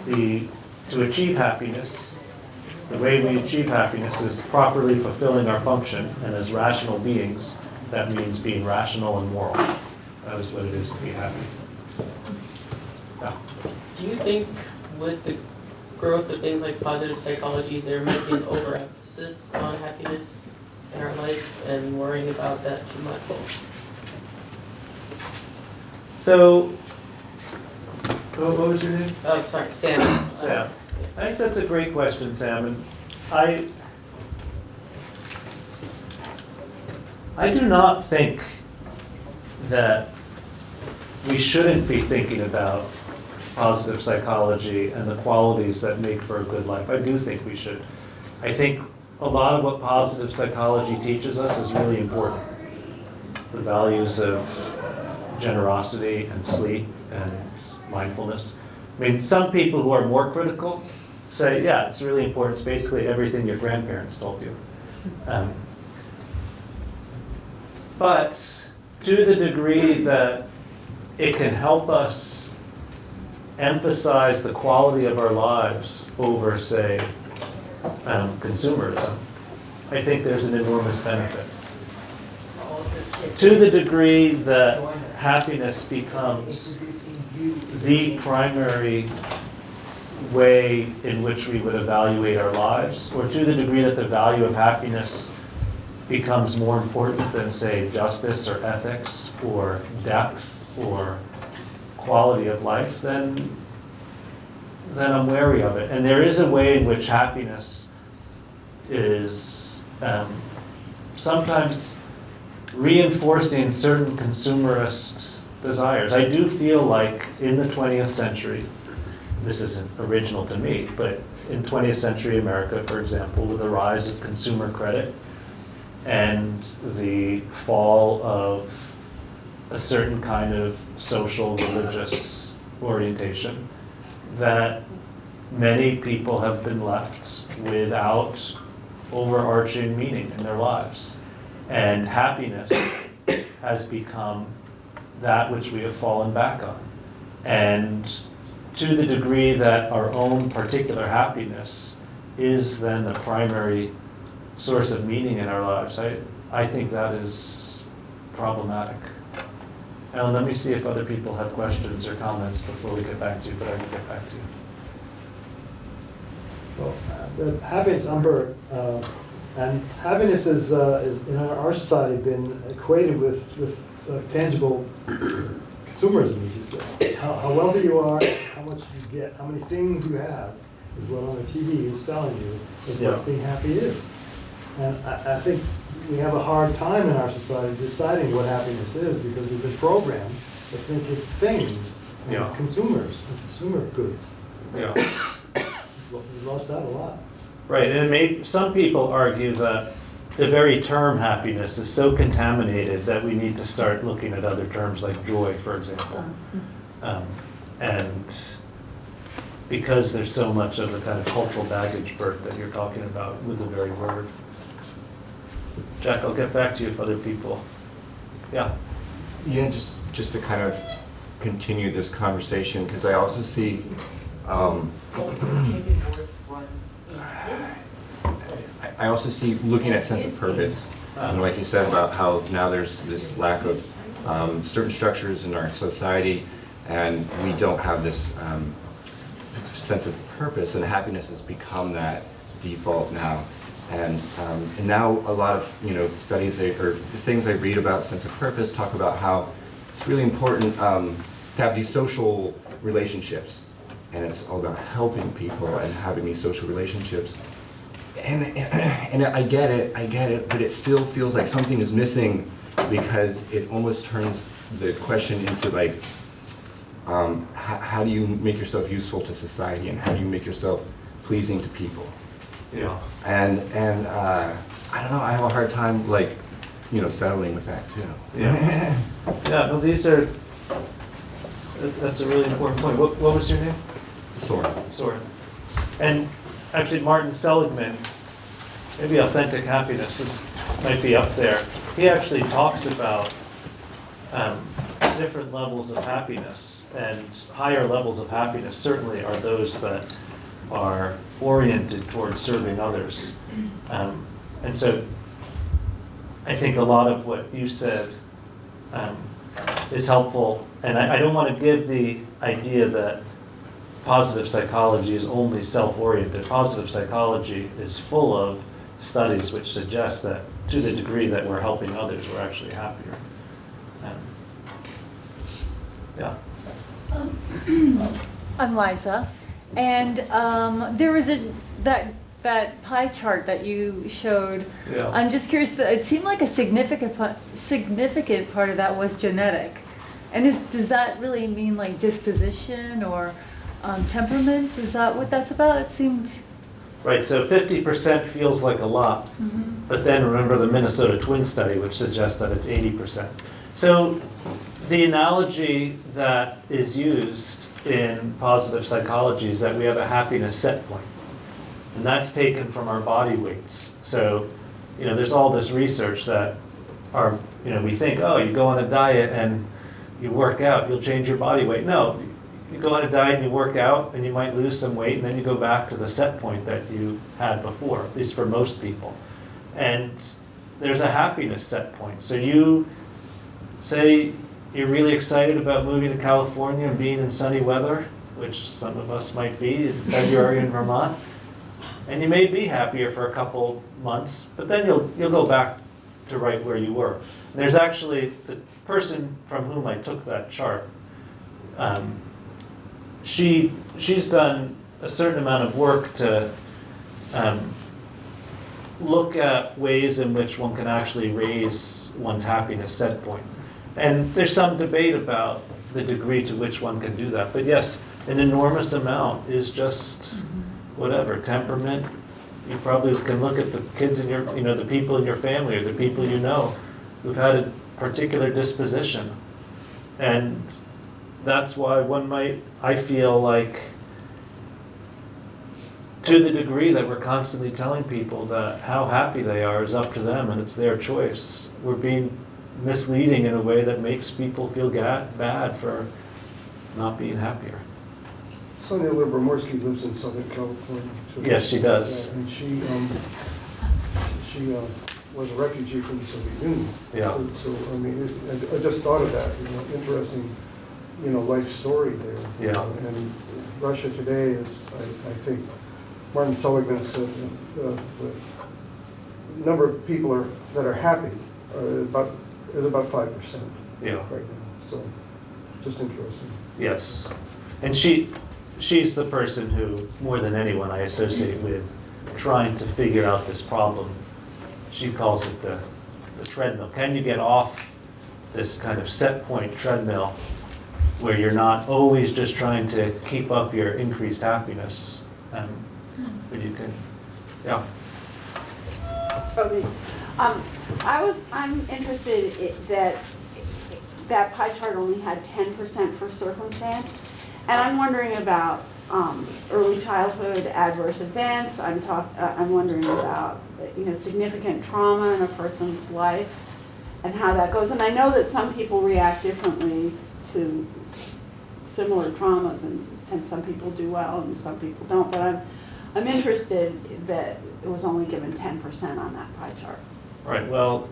S2: to achieve happiness, the way we achieve happiness is properly fulfilling our function, and as rational beings, that means being rational and moral. That is what it is to be happy. Yeah.
S7: Do you think with the growth of things like positive psychology, there might be an overemphasis on happiness in our life and worrying about that too much?
S2: So, what was your name?
S7: Oh, sorry, Sam.
S2: Sam. I think that's a great question, Sam. And I do not think that we shouldn't be thinking about positive psychology and the qualities that make for a good life. I do think we should. I think a lot of what positive psychology teaches us is really important. The values of generosity and sleep and mindfulness. I mean, some people who are more critical say, yeah, it's really important. It's basically everything your grandparents told you. But to the degree that it can help us emphasize the quality of our lives over, say, consumerism, I think there's an enormous benefit. To the degree that happiness becomes the primary way in which we would evaluate our lives, or to the degree that the value of happiness becomes more important than, say, justice or ethics or depth or quality of life, then I'm wary of it. And there is a way in which happiness is sometimes reinforcing certain consumerist desires. I do feel like in the 20th century, this isn't original to me, but in 20th century America, for example, with the rise of consumer credit and the fall of a certain kind of social, religious orientation, that many people have been left without overarching meaning in their lives. And happiness has become that which we have fallen back on. And to the degree that our own particular happiness is then the primary source of meaning in our lives, I think that is problematic. Alan, let me see if other people have questions or comments before we get back to you, but I will get back to you.
S8: Well, the happiness number, and happiness is in our society been equated with tangible consumerism, as you say. How wealthy you are, how much you get, how many things you have is what on the TV is selling you is what being happy is. And I think we have a hard time in our society deciding what happiness is because we've been programmed to think it's things, and consumers, and consumer goods.
S2: Yeah.
S8: We've lost that a lot.
S2: Right, and some people argue that the very term happiness is so contaminated that we need to start looking at other terms like joy, for example. And because there's so much of the kind of cultural baggage, Bert, that you're talking about with the very word. Jack, I'll get back to you if other people. Yeah.
S9: Yeah, just to kind of continue this conversation, because I also see I also see looking at sense of purpose, and like you said about how now there's this lack of certain structures in our society, and we don't have this sense of purpose, and happiness has become that default now. And now a lot of studies or the things I read about sense of purpose talk about how it's really important to have these social relationships, and it's all about helping people and having these social relationships. And I get it, but it still feels like something is missing because it almost turns the question into like, how do you make yourself useful to society, and how do you make yourself pleasing to people?
S2: Yeah.
S9: And I don't know, I have a hard time like, settling with that too.
S2: Yeah. Yeah, no, that's a really important point. What was your name? Soren. And actually Martin Seligman, maybe Authentic Happiness might be up there. He actually talks about different levels of happiness, and higher levels of happiness certainly are those that are oriented towards serving others. And so I think a lot of what you said is helpful, and I don't want to give the idea that positive psychology is only self-oriented. Positive psychology is full of studies which suggest that to the degree that we're helping others, we're actually happier. Yeah.
S10: I'm Liza, and there was that pie chart that you showed.
S2: Yeah.
S10: I'm just curious. It seemed like a significant part of that was genetic, and does that really mean like disposition or temperament? Is that what that's about? It seemed.
S2: Right, so 50% feels like a lot, but then remember the Minnesota twin study, which suggests that it's 80%. So the analogy that is used in positive psychology is that we have a happiness set point, and that's taken from our body weights. So, there's all this research that we think, oh, you go on a diet and you work out, you'll change your body weight. No. You go on a diet and you work out and you might lose some weight, and then you go back to the set point that you had before, at least for most people. And there's a happiness set point. So you say you're really excited about moving to California and being in sunny weather, which some of us might be in February in Vermont, and you may be happier for a couple months, but then you'll go back to right where you were. And there's actually the person from whom I took that chart. She's done a certain amount of work to look at ways in which one can actually raise one's happiness set point. And there's some debate about the degree to which one can do that. But yes, an enormous amount is just whatever, temperament. You probably can look at the kids in your, the people in your family or the people who've had a particular disposition. And that's why I feel like, to the degree that we're constantly telling people that how happy they are is up to them and it's their choice, we're being misleading in a way that makes people feel bad for not being happier.
S1: Sonia Libramorski lives in Southern California, too.
S2: Yes, she does.
S1: And she was a refugee from the Soviet Union.
S2: Yeah.
S1: So I mean, I just thought of that, interesting, life story there.
S2: Yeah.
S1: And Russia today is, I think, Martin Seligman said, the number of people that are happy is about 5%.
S2: Yeah.
S1: Right now. So, just interesting.
S2: Yes. And she's the person who, more than anyone, I associate with trying to figure out this problem. She calls it the treadmill. Can you get off this kind of set point treadmill where you're not always just trying to keep up your increased happiness, but you can, yeah.
S11: Okay. I'm interested that pie chart only had 10% for circumstance, and I'm wondering about early childhood adverse events. I'm wondering about significant trauma in a person's life and how that goes. And I know that some people react differently to similar traumas, and some people do well and some people don't. But I'm interested that it was only given 10% on that pie chart.
S2: Right, well,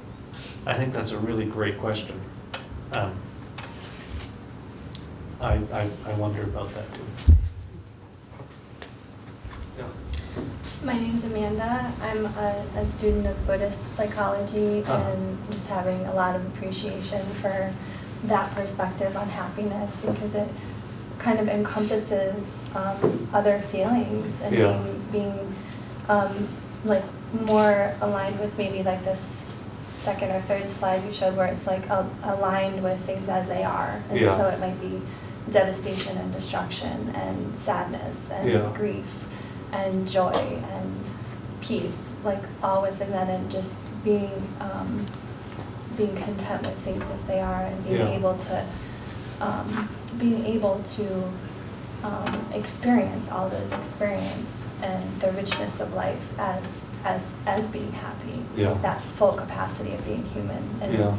S2: I think that's a really great question. I wonder about that too. Yeah.
S12: My name's Amanda. I'm a student of Buddhist psychology and just having a lot of appreciation for that perspective on happiness because it kind of encompasses other feelings and being like more aligned with maybe like this second or third slide you showed where it's like aligned with things as they are. And so it might be devastation and destruction and sadness and grief and joy and peace, like all within that, and just being content with things as they are and being able to experience all those experiences and the richness of life as being happy, that full capacity of being human, and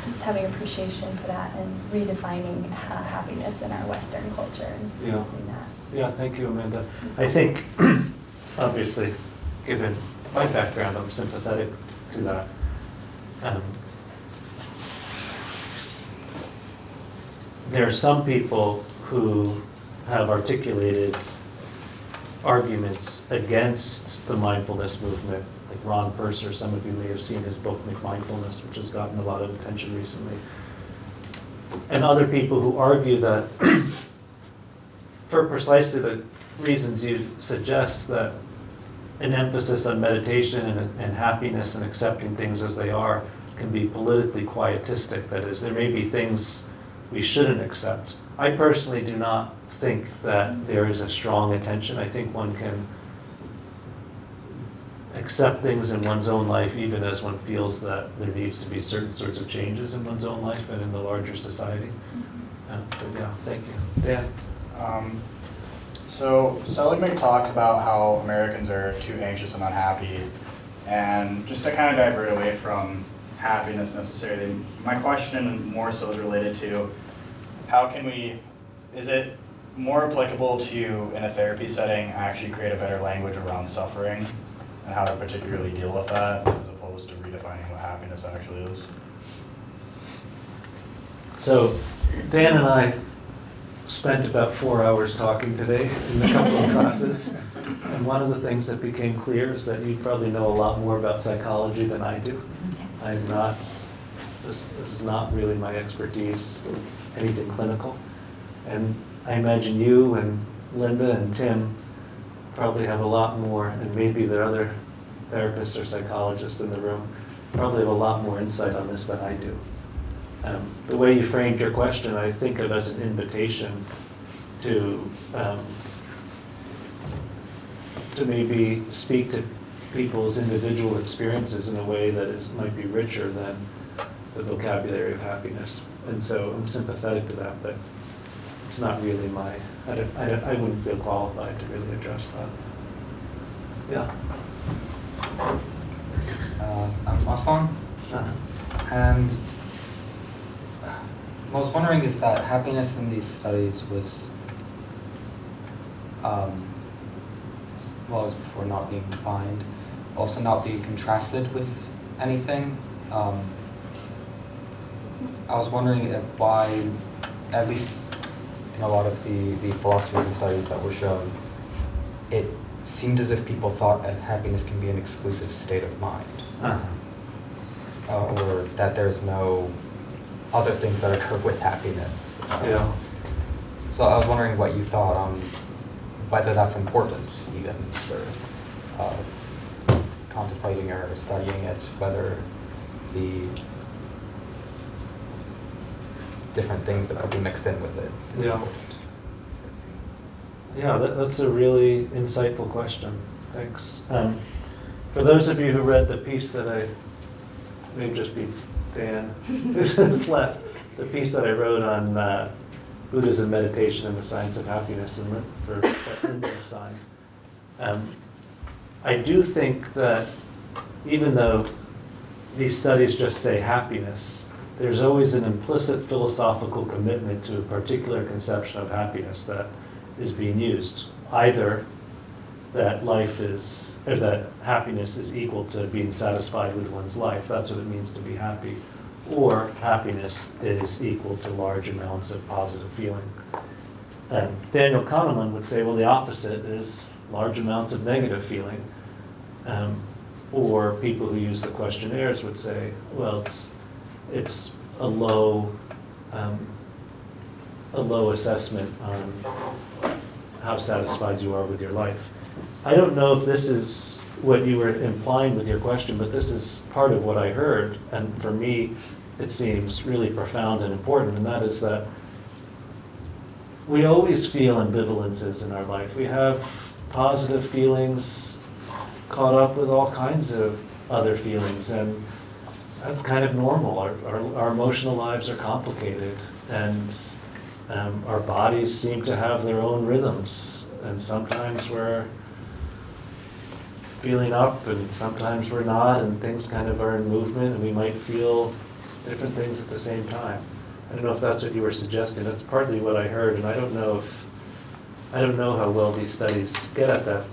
S12: just having appreciation for that and redefining happiness in our Western culture and using that.
S2: Yeah, thank you, Amanda. I think, obviously, given my background, I'm sympathetic to that. There are some people who have articulated arguments against the mindfulness movement, like Ron Purser. Some of you may have seen his book, Mindfulness, which has gotten a lot of attention recently. And other people who argue that for precisely the reasons you suggest, that an emphasis on meditation and happiness and accepting things as they are can be politically quietistic. That is, there may be things we shouldn't accept. I personally do not think that there is a strong intention. I think one can accept things in one's own life even as one feels that there needs to be certain sorts of changes in one's own life and in the larger society. But yeah, thank you. Yeah.
S13: So Seligman talks about how Americans are too anxious and unhappy, and just to kind of divert away from happiness necessarily, my question more so is related to how can we, is it more applicable to, in a therapy setting, actually create a better language around suffering and how to particularly deal with that as opposed to redefining what happiness actually is?
S2: So Dan and I spent about 4 hours talking today in a couple of classes, and one of the things that became clear is that you probably know a lot more about psychology than I do. I'm not, this is not really my expertise, anything clinical. And I imagine you and Linda and Tim probably have a lot more, and maybe there are other therapists or psychologists in the room, probably have a lot more insight on this than I do. The way you framed your question, I think of as an invitation to maybe speak to people's individual experiences in a way that might be richer than the vocabulary of happiness. And so I'm sympathetic to that, but it's not really my, I wouldn't feel qualified to really address that. Yeah.
S14: I'm Aslan, and what I was wondering is that happiness in these studies was, well, it was before not being defined, also not being contrasted with anything. I was wondering why, at least in a lot of the philosophies and studies that were shown, it seemed as if people thought that happiness can be an exclusive state of mind. Or that there's no other things that occur with happiness.
S2: Yeah.
S14: So I was wondering what you thought on whether that's important, even for contemplating or studying it, whether the different things that could be mixed in with it is
S2: Yeah.
S14: important.
S2: Yeah, that's a really insightful question. Thanks. For those of you who read the piece that I, maybe just be Dan, who's left, the piece that I wrote on Buddhism, meditation, and the science of happiness, and for Linda assigned. I do think that even though these studies just say happiness, there's always an implicit philosophical commitment to a particular conception of happiness that is being used. Either that life is, or that happiness is equal to being satisfied with one's life, that's what it means to be happy, or happiness is equal to large amounts of positive feeling. And Daniel Kahneman would say, well, the opposite is large amounts of negative feeling. Or people who use the questionnaires would say, well, it's a low assessment on how satisfied you are with your life. I don't know if this is what you were implying with your question, but this is part of what I heard, and for me, it seems really profound and important, and that is that we always feel ambivalences in our life. We have positive feelings caught up with all kinds of other feelings, and that's kind of normal. Our emotional lives are complicated, and our bodies seem to have their own rhythms, and sometimes we're feeling up, and sometimes we're not, and things kind of are in movement, and we might feel different things at the same time. I don't know if that's what you were suggesting. That's partly what I heard, and I don't know how well these studies get at that.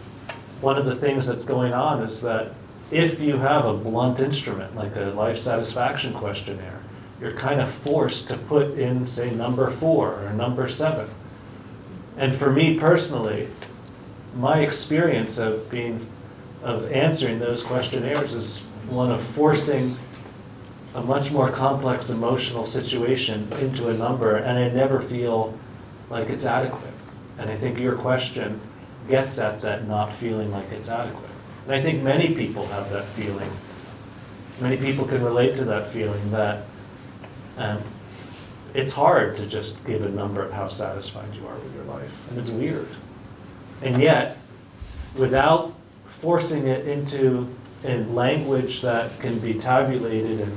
S2: One of the things that's going on is that if you have a blunt instrument, like a life satisfaction questionnaire, you're kind of forced to put in, say, number 4 or number 7. And for me personally, my experience of answering those questionnaires is one of forcing a much more complex emotional situation into a number, and I never feel like it's adequate. And I think your question gets at that not feeling like it's adequate. And I think many people have that feeling. Many people can relate to that feeling that it's hard to just give a number of how satisfied you are with your life, and it's weird. And yet, without forcing it into a language that can be tabulated and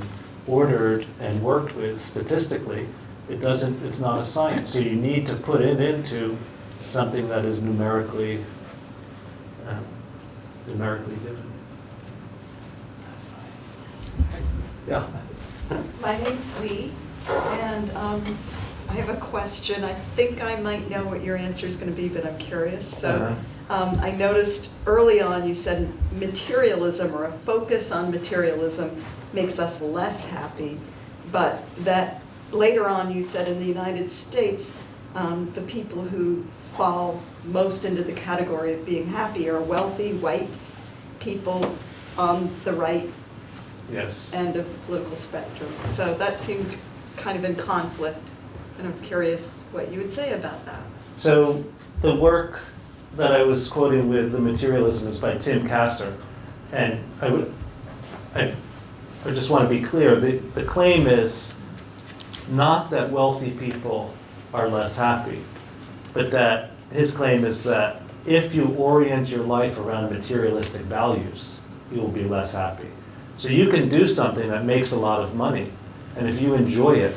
S2: ordered and worked with statistically, it's not a science. So you need to put it into something that is numerically given. Yeah.
S15: My name's Lee, and I have a question. I think I might know what your answer is going to be, but I'm curious. So I noticed early on you said materialism, or a focus on materialism, makes us less happy, but that later on you said in the United States, the people who fall most into the category of being happy are wealthy, white people on the right end of the political spectrum. So that seemed kind of in conflict, and I was curious what you would say about that.
S2: So the work that I was quoting with the materialism is by Tim Kasser, and I just want to be clear, the claim is not that wealthy people are less happy, but that his claim is that if you orient your life around materialistic values, you will be less happy. So you can do something that makes a lot of money, and if you enjoy it,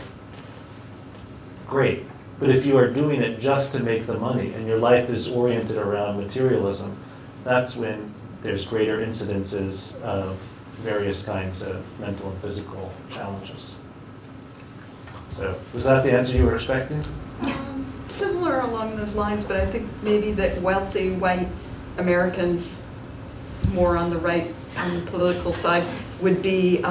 S2: great. But if you are doing it just to make the money and your life is oriented around materialism, that's when there's greater incidences of various kinds of mental and physical challenges. So, was that the answer you were expecting?
S15: Similar along those lines, but I think maybe that wealthy white Americans, more on the right, on the political side, would be,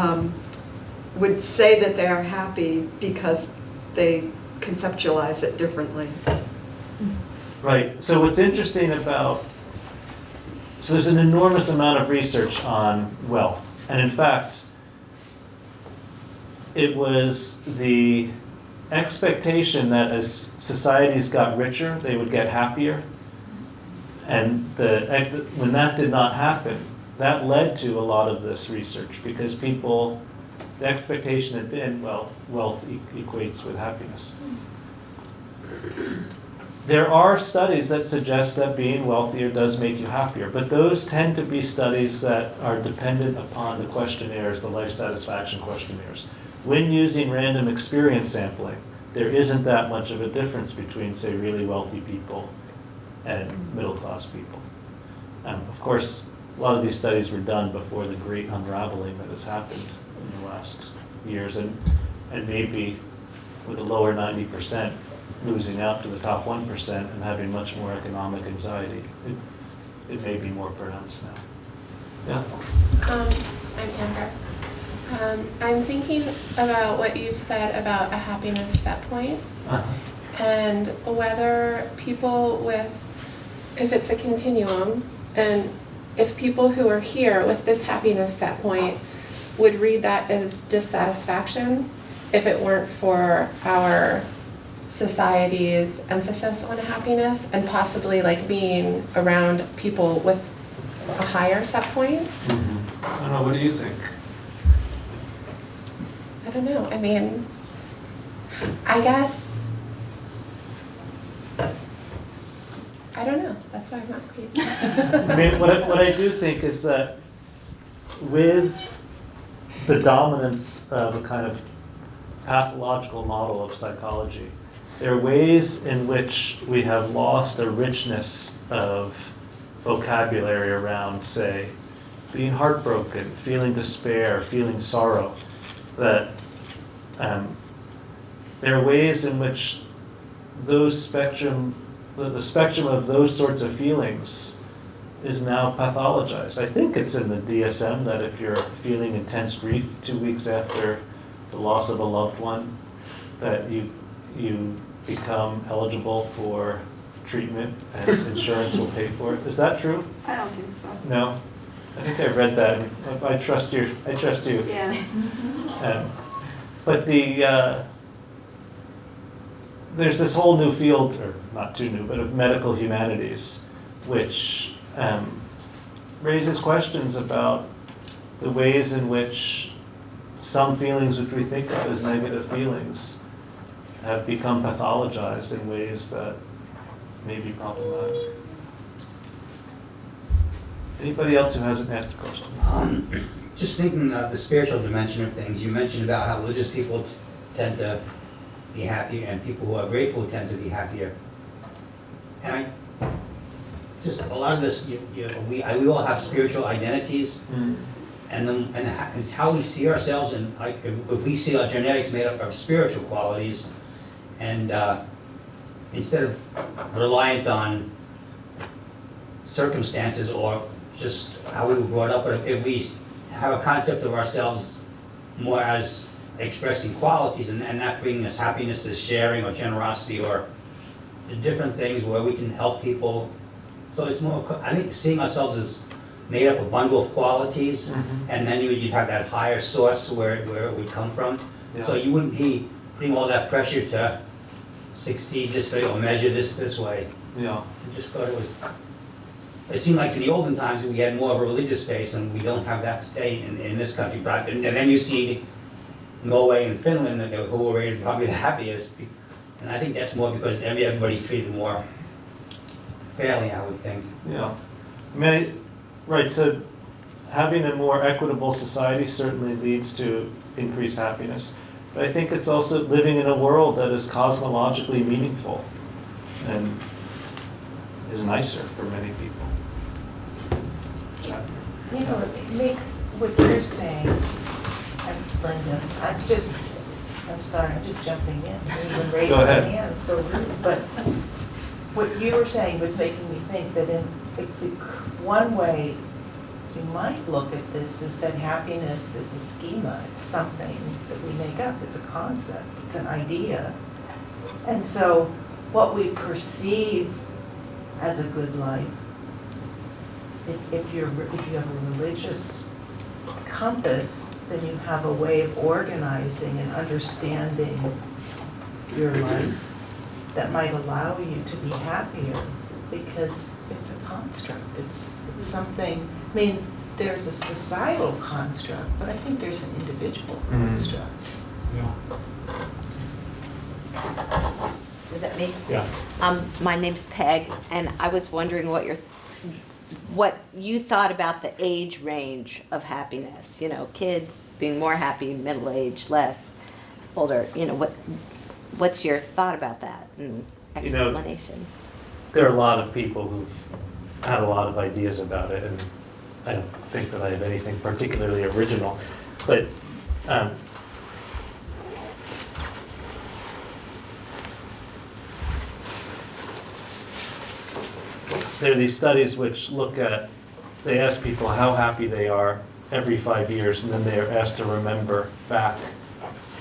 S15: would say that they are happy because they conceptualize it differently.
S2: Right, so what's interesting about, so there's an enormous amount of research on wealth. And in fact, it was the expectation that as societies got richer, they would get happier. And when that did not happen, that led to a lot of this research because people, the expectation had been, well, wealth equates with happiness. There are studies that suggest that being wealthier does make you happier, but those tend to be studies that are dependent upon the questionnaires, the life satisfaction questionnaires. When using random experience sampling, there isn't that much of a difference between, say, really wealthy people and middle-class people. Of course, a lot of these studies were done before the great unraveling that has happened in the last years, and maybe with the lower 90% losing out to the top 1% and having much more economic anxiety, it may be more pronounced now. Yeah.
S16: I'm Amber. I'm thinking about what you said about a happiness set point, and whether people with, if it's a continuum, and if people who are here with this happiness set point would read that as dissatisfaction if it weren't for our society's emphasis on happiness and possibly like being around people with a higher set point.
S2: I don't know, what do you think?
S16: I don't know, I mean, I guess, I don't know, that's why I'm asking.
S2: I mean, what I do think is that with the dominance of a kind of pathological model of psychology, there are ways in which we have lost a richness of vocabulary around, say, being heartbroken, feeling despair, feeling sorrow, that there are ways in which those spectrum, the spectrum of those sorts of feelings is now pathologized. I think it's in the DSM that if you're feeling intense grief 2 weeks after the loss of a loved one, that you become eligible for treatment and insurance will pay for it. Is that true?
S11: I don't think so.
S2: No? I think I read that. I trust you.
S11: Yeah.
S2: But there's this whole new field, or not too new, but of medical humanities, which raises questions about the ways in which some feelings which we think of as negative feelings have become pathologized in ways that may be problematic. Anybody else who hasn't asked a question?
S17: Just thinking of the spiritual dimension of things, you mentioned about how religious people tend to be happier and people who are grateful tend to be happier. And just a lot of this, we all have spiritual identities, and it's how we see ourselves, and if we see our genetics made up of spiritual qualities, and instead of reliant on circumstances or just how we were brought up, but if we have a concept of ourselves more as expressing qualities, and that bringing us happiness as sharing or generosity or the different things where we can help people. So it's more, I think, seeing ourselves as made up a bundle of qualities, and then you'd have that higher source where it would come from.
S2: Yeah.
S17: So you wouldn't be putting all that pressure to succeed this way or measure this way.
S2: Yeah.
S17: I just thought it seemed like in the olden times we had more of a religious base, and we don't have that today in this country. But and then you see Norway and Finland, who were rated probably the happiest, and I think that's more because everybody's treated more fairly, I would think.
S2: Yeah. I mean, right, so having a more equitable society certainly leads to increased happiness. But I think it's also living in a world that is cosmologically meaningful and is nicer for many people.
S18: You know, it makes what you're saying, Linda, I'm sorry, I'm just jumping in, even raising my hand, so rude, but what you were saying was making me think that in one way you might look at this is that happiness is a schema. It's something that we make up. It's a concept. It's an idea. And so what we perceive as a good life, if you have a religious compass, then you have a way of organizing and understanding your life that might allow you to be happier, because it's a construct. It's something, I mean, there's a societal construct, but I think there's an individual construct.
S14: Yeah.
S19: Was that me?
S14: Yeah.
S19: My name's Peg, and I was wondering what you thought about the age range of happiness. You know, kids being more happy, middle age, less, older. You know, what's your thought about that and explanation?
S2: There are a lot of people who've had a lot of ideas about it, and I don't think that I have anything particularly original, but there are these studies which they ask people how happy they are every 5 years, and then they are asked to remember back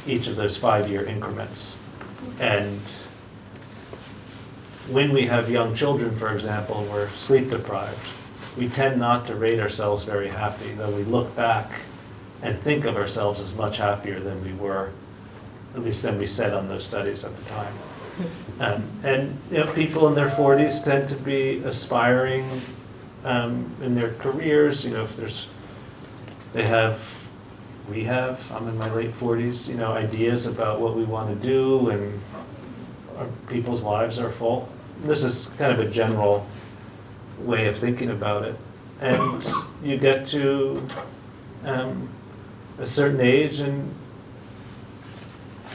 S2: each of those 5-year increments. And when we have young children, for example, we're sleep deprived, we tend not to rate ourselves very happy, though we look back and think of ourselves as much happier than we were, at least than we said on those studies at the time. And you know, people in their 40s tend to be aspiring in their careers. You know, if I'm in my late 40s, you know, ideas about what we want to do, and people's lives are full. This is kind of a general way of thinking about it. And you get to a certain age, and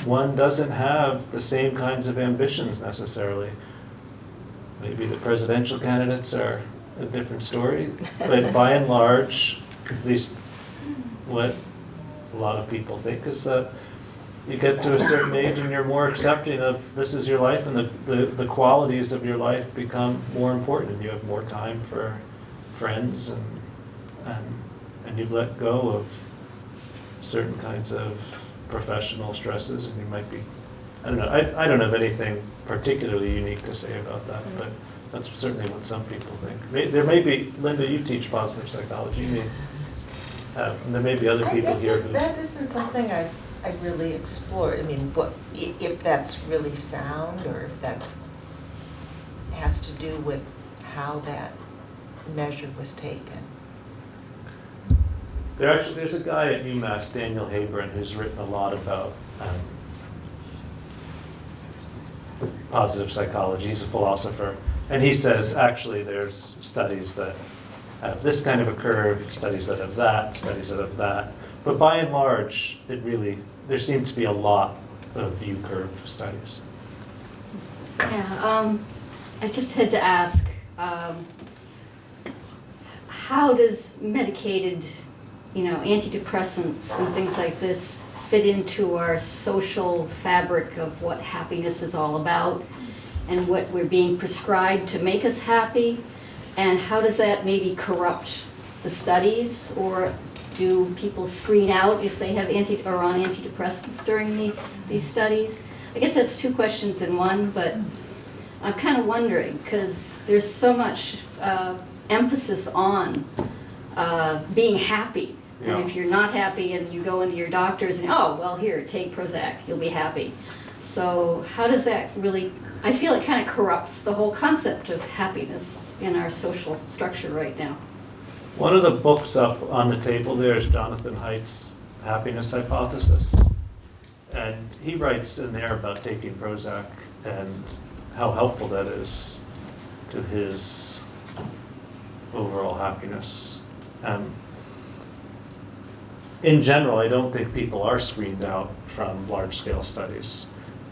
S2: one doesn't have the same kinds of ambitions necessarily. Maybe the presidential candidates are a different story, but by and large, at least what a lot of people think is that you get to a certain age and you're more accepting of this is your life, and the qualities of your life become more important, and you have more time for friends, and you've let go of certain kinds of professional stresses, and you might be, I don't know, I don't have anything particularly unique to say about that, but that's certainly what some people think. There may be, Linda, you teach positive psychology, and there may be other people here who...
S18: That isn't something I've really explored. I mean, if that's really sound, or if that has to do with how that measure was taken.
S2: There's a guy at UMass, Daniel Habron, who's written a lot about positive psychology. He's a philosopher. And he says, actually, there's studies that have this kind of a curve, studies that have that, studies that have that. But by and large, there seems to be a lot of U-curve studies.
S20: Yeah, I just had to ask, how does medicated, antidepressants and things like this fit into our social fabric of what happiness is all about and what we're being prescribed to make us happy? And how does that maybe corrupt the studies, or do people screen out if they have are on antidepressants during these studies? I guess that's two questions in one, but I'm kind of wondering, because there's so much emphasis on being happy. And if you're not happy and you go into your doctors and, oh, well, here, take Prozac, you'll be happy. So how does that really, I feel it kind of corrupts the whole concept of happiness in our social structure right now.
S2: One of the books up on the table there is Jonathan Haidt's Happiness Hypothesis. And he writes in there about taking Prozac and how helpful that is to his overall happiness. In general, I don't think people are screened out from large-scale studies,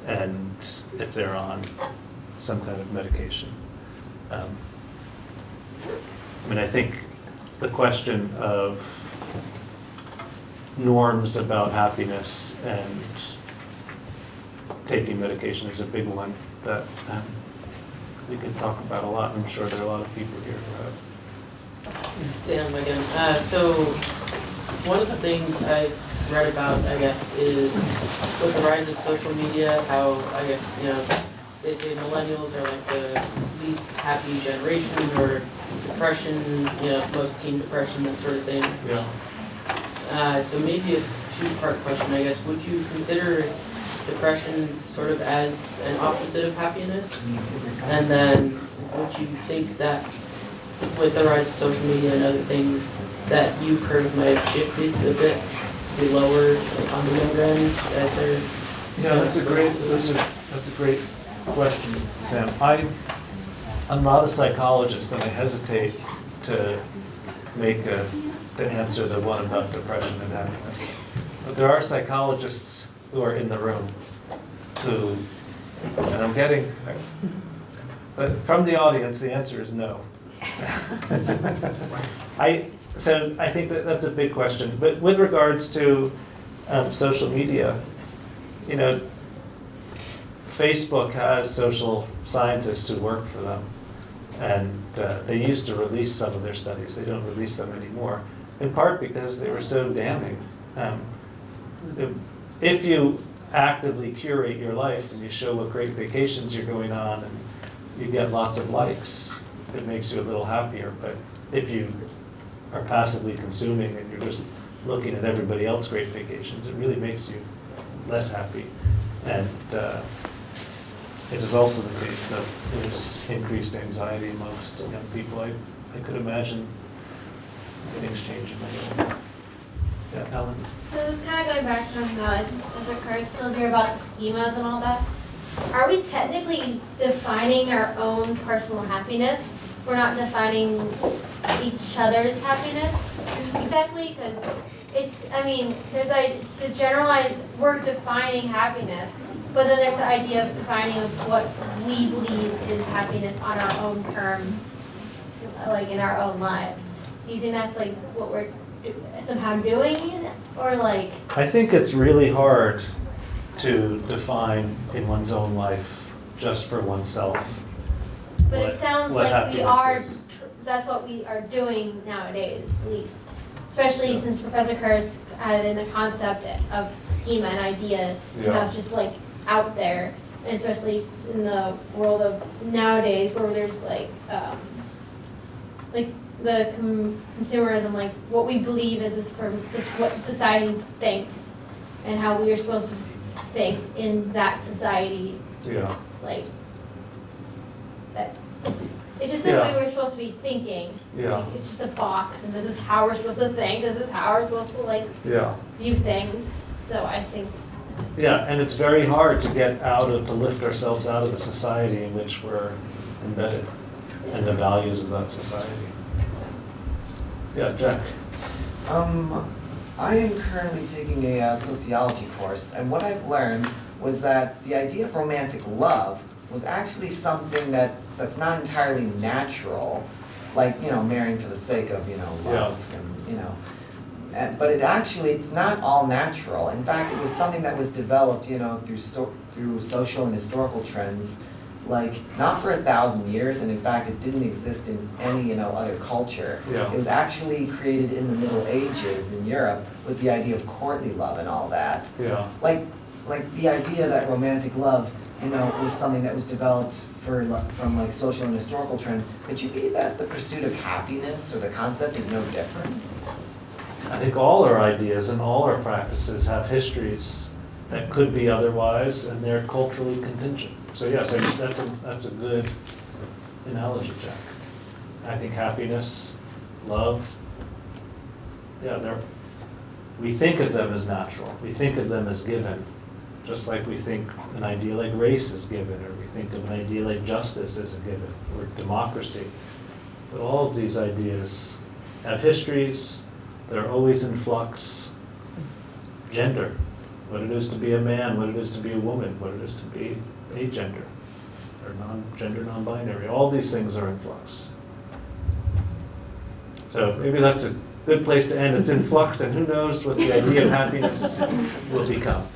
S2: and if they're on some kind of medication. I think the question of norms about happiness and taking medication is a big one that we could talk about a lot. I'm sure there are a lot of people here who have
S7: Sam again. So one of the things I've read about, I guess, is with the rise of social media, how, I guess, they say millennials are like the least happy generation, or depression, most teen depression, that sort of thing.
S2: Yeah.
S7: So maybe a two-part question, I guess. Would you consider depression sort of as an opposite of happiness? And then would you think that with the rise of social media and other things, that you curve might have shifted a bit to be lower, like on the younger end, as they're...
S2: Yeah, that's a great question, Sam. I'm not a psychologist, and I hesitate to to answer the one about depression and happiness. But there are psychologists who are in the room who, and I'm getting, but from the audience, the answer is no. So I think that's a big question. But with regards to social media, Facebook has social scientists who work for them, and they used to release some of their studies. They don't release them anymore, in part because they were so damning. If you actively curate your life and you show what great vacations you're going on and you get lots of likes, it makes you a little happier. But if you are passively consuming and you're just looking at everybody else's great vacations, it really makes you less happy. And it is also the case that there's increased anxiety amongst young people. I could imagine things changing. Yeah, Ellen?
S5: So this is kind of going back from as it occurs still here about the schemas and all that. Are we technically defining our own personal happiness? We're not defining each other's happiness exactly, because there's the generalized, we're defining happiness, but then there's the idea of defining what we believe is happiness on our own terms, like in our own lives. Do you think that's like what we're somehow doing, or like?
S2: I think it's really hard to define in one's own life just for oneself.
S5: But it sounds like we are, that's what we are doing nowadays, at least. Especially since Professor Kurz added in the concept of schema and idea, and how it's just like out there, and especially in the world of nowadays where there's like the consumerism, like what we believe is for what society thinks, and how we are supposed to think in that society.
S2: Yeah.
S5: Like that. It's just the way we're supposed to be thinking.
S2: Yeah.
S5: Like, it's just a box, and this is how we're supposed to think. This is how we're supposed to view things. So I think.
S2: Yeah, and it's very hard to to lift ourselves out of the society in which we're embedded, and the values of that society. Yeah, Jack.
S6: I am currently taking a sociology course, and what I've learned was that the idea of romantic love was actually something that's not entirely natural, like, marrying for the sake of, love, and, but it's not all natural. In fact, it was something that was developed, through social and historical trends, like, not for 1,000 years, and in fact, it didn't exist in any, other culture.
S2: Yeah.
S6: It was actually created in the Middle Ages in Europe with the idea of courtly love and all that.
S2: Yeah.
S6: Like the idea that romantic love, was something that was developed from like social and historical trends. Could you be that the pursuit of happiness or the concept is no different?
S2: I think all our ideas and all our practices have histories that could be otherwise, and they're culturally contingent. So yes, I think that's a good analogy, Jack. I think happiness, love, we think of them as natural. We think of them as given, just like we think an idea like race is given, or we think of an idea like justice as a given, or democracy. But all of these ideas have histories. They're always in flux. Gender, what it is to be a man, what it is to be a woman, what it is to be agender, or gender non-binary. All these things are in flux. So maybe that's a good place to end. It's in flux, and who knows what the idea of happiness will become.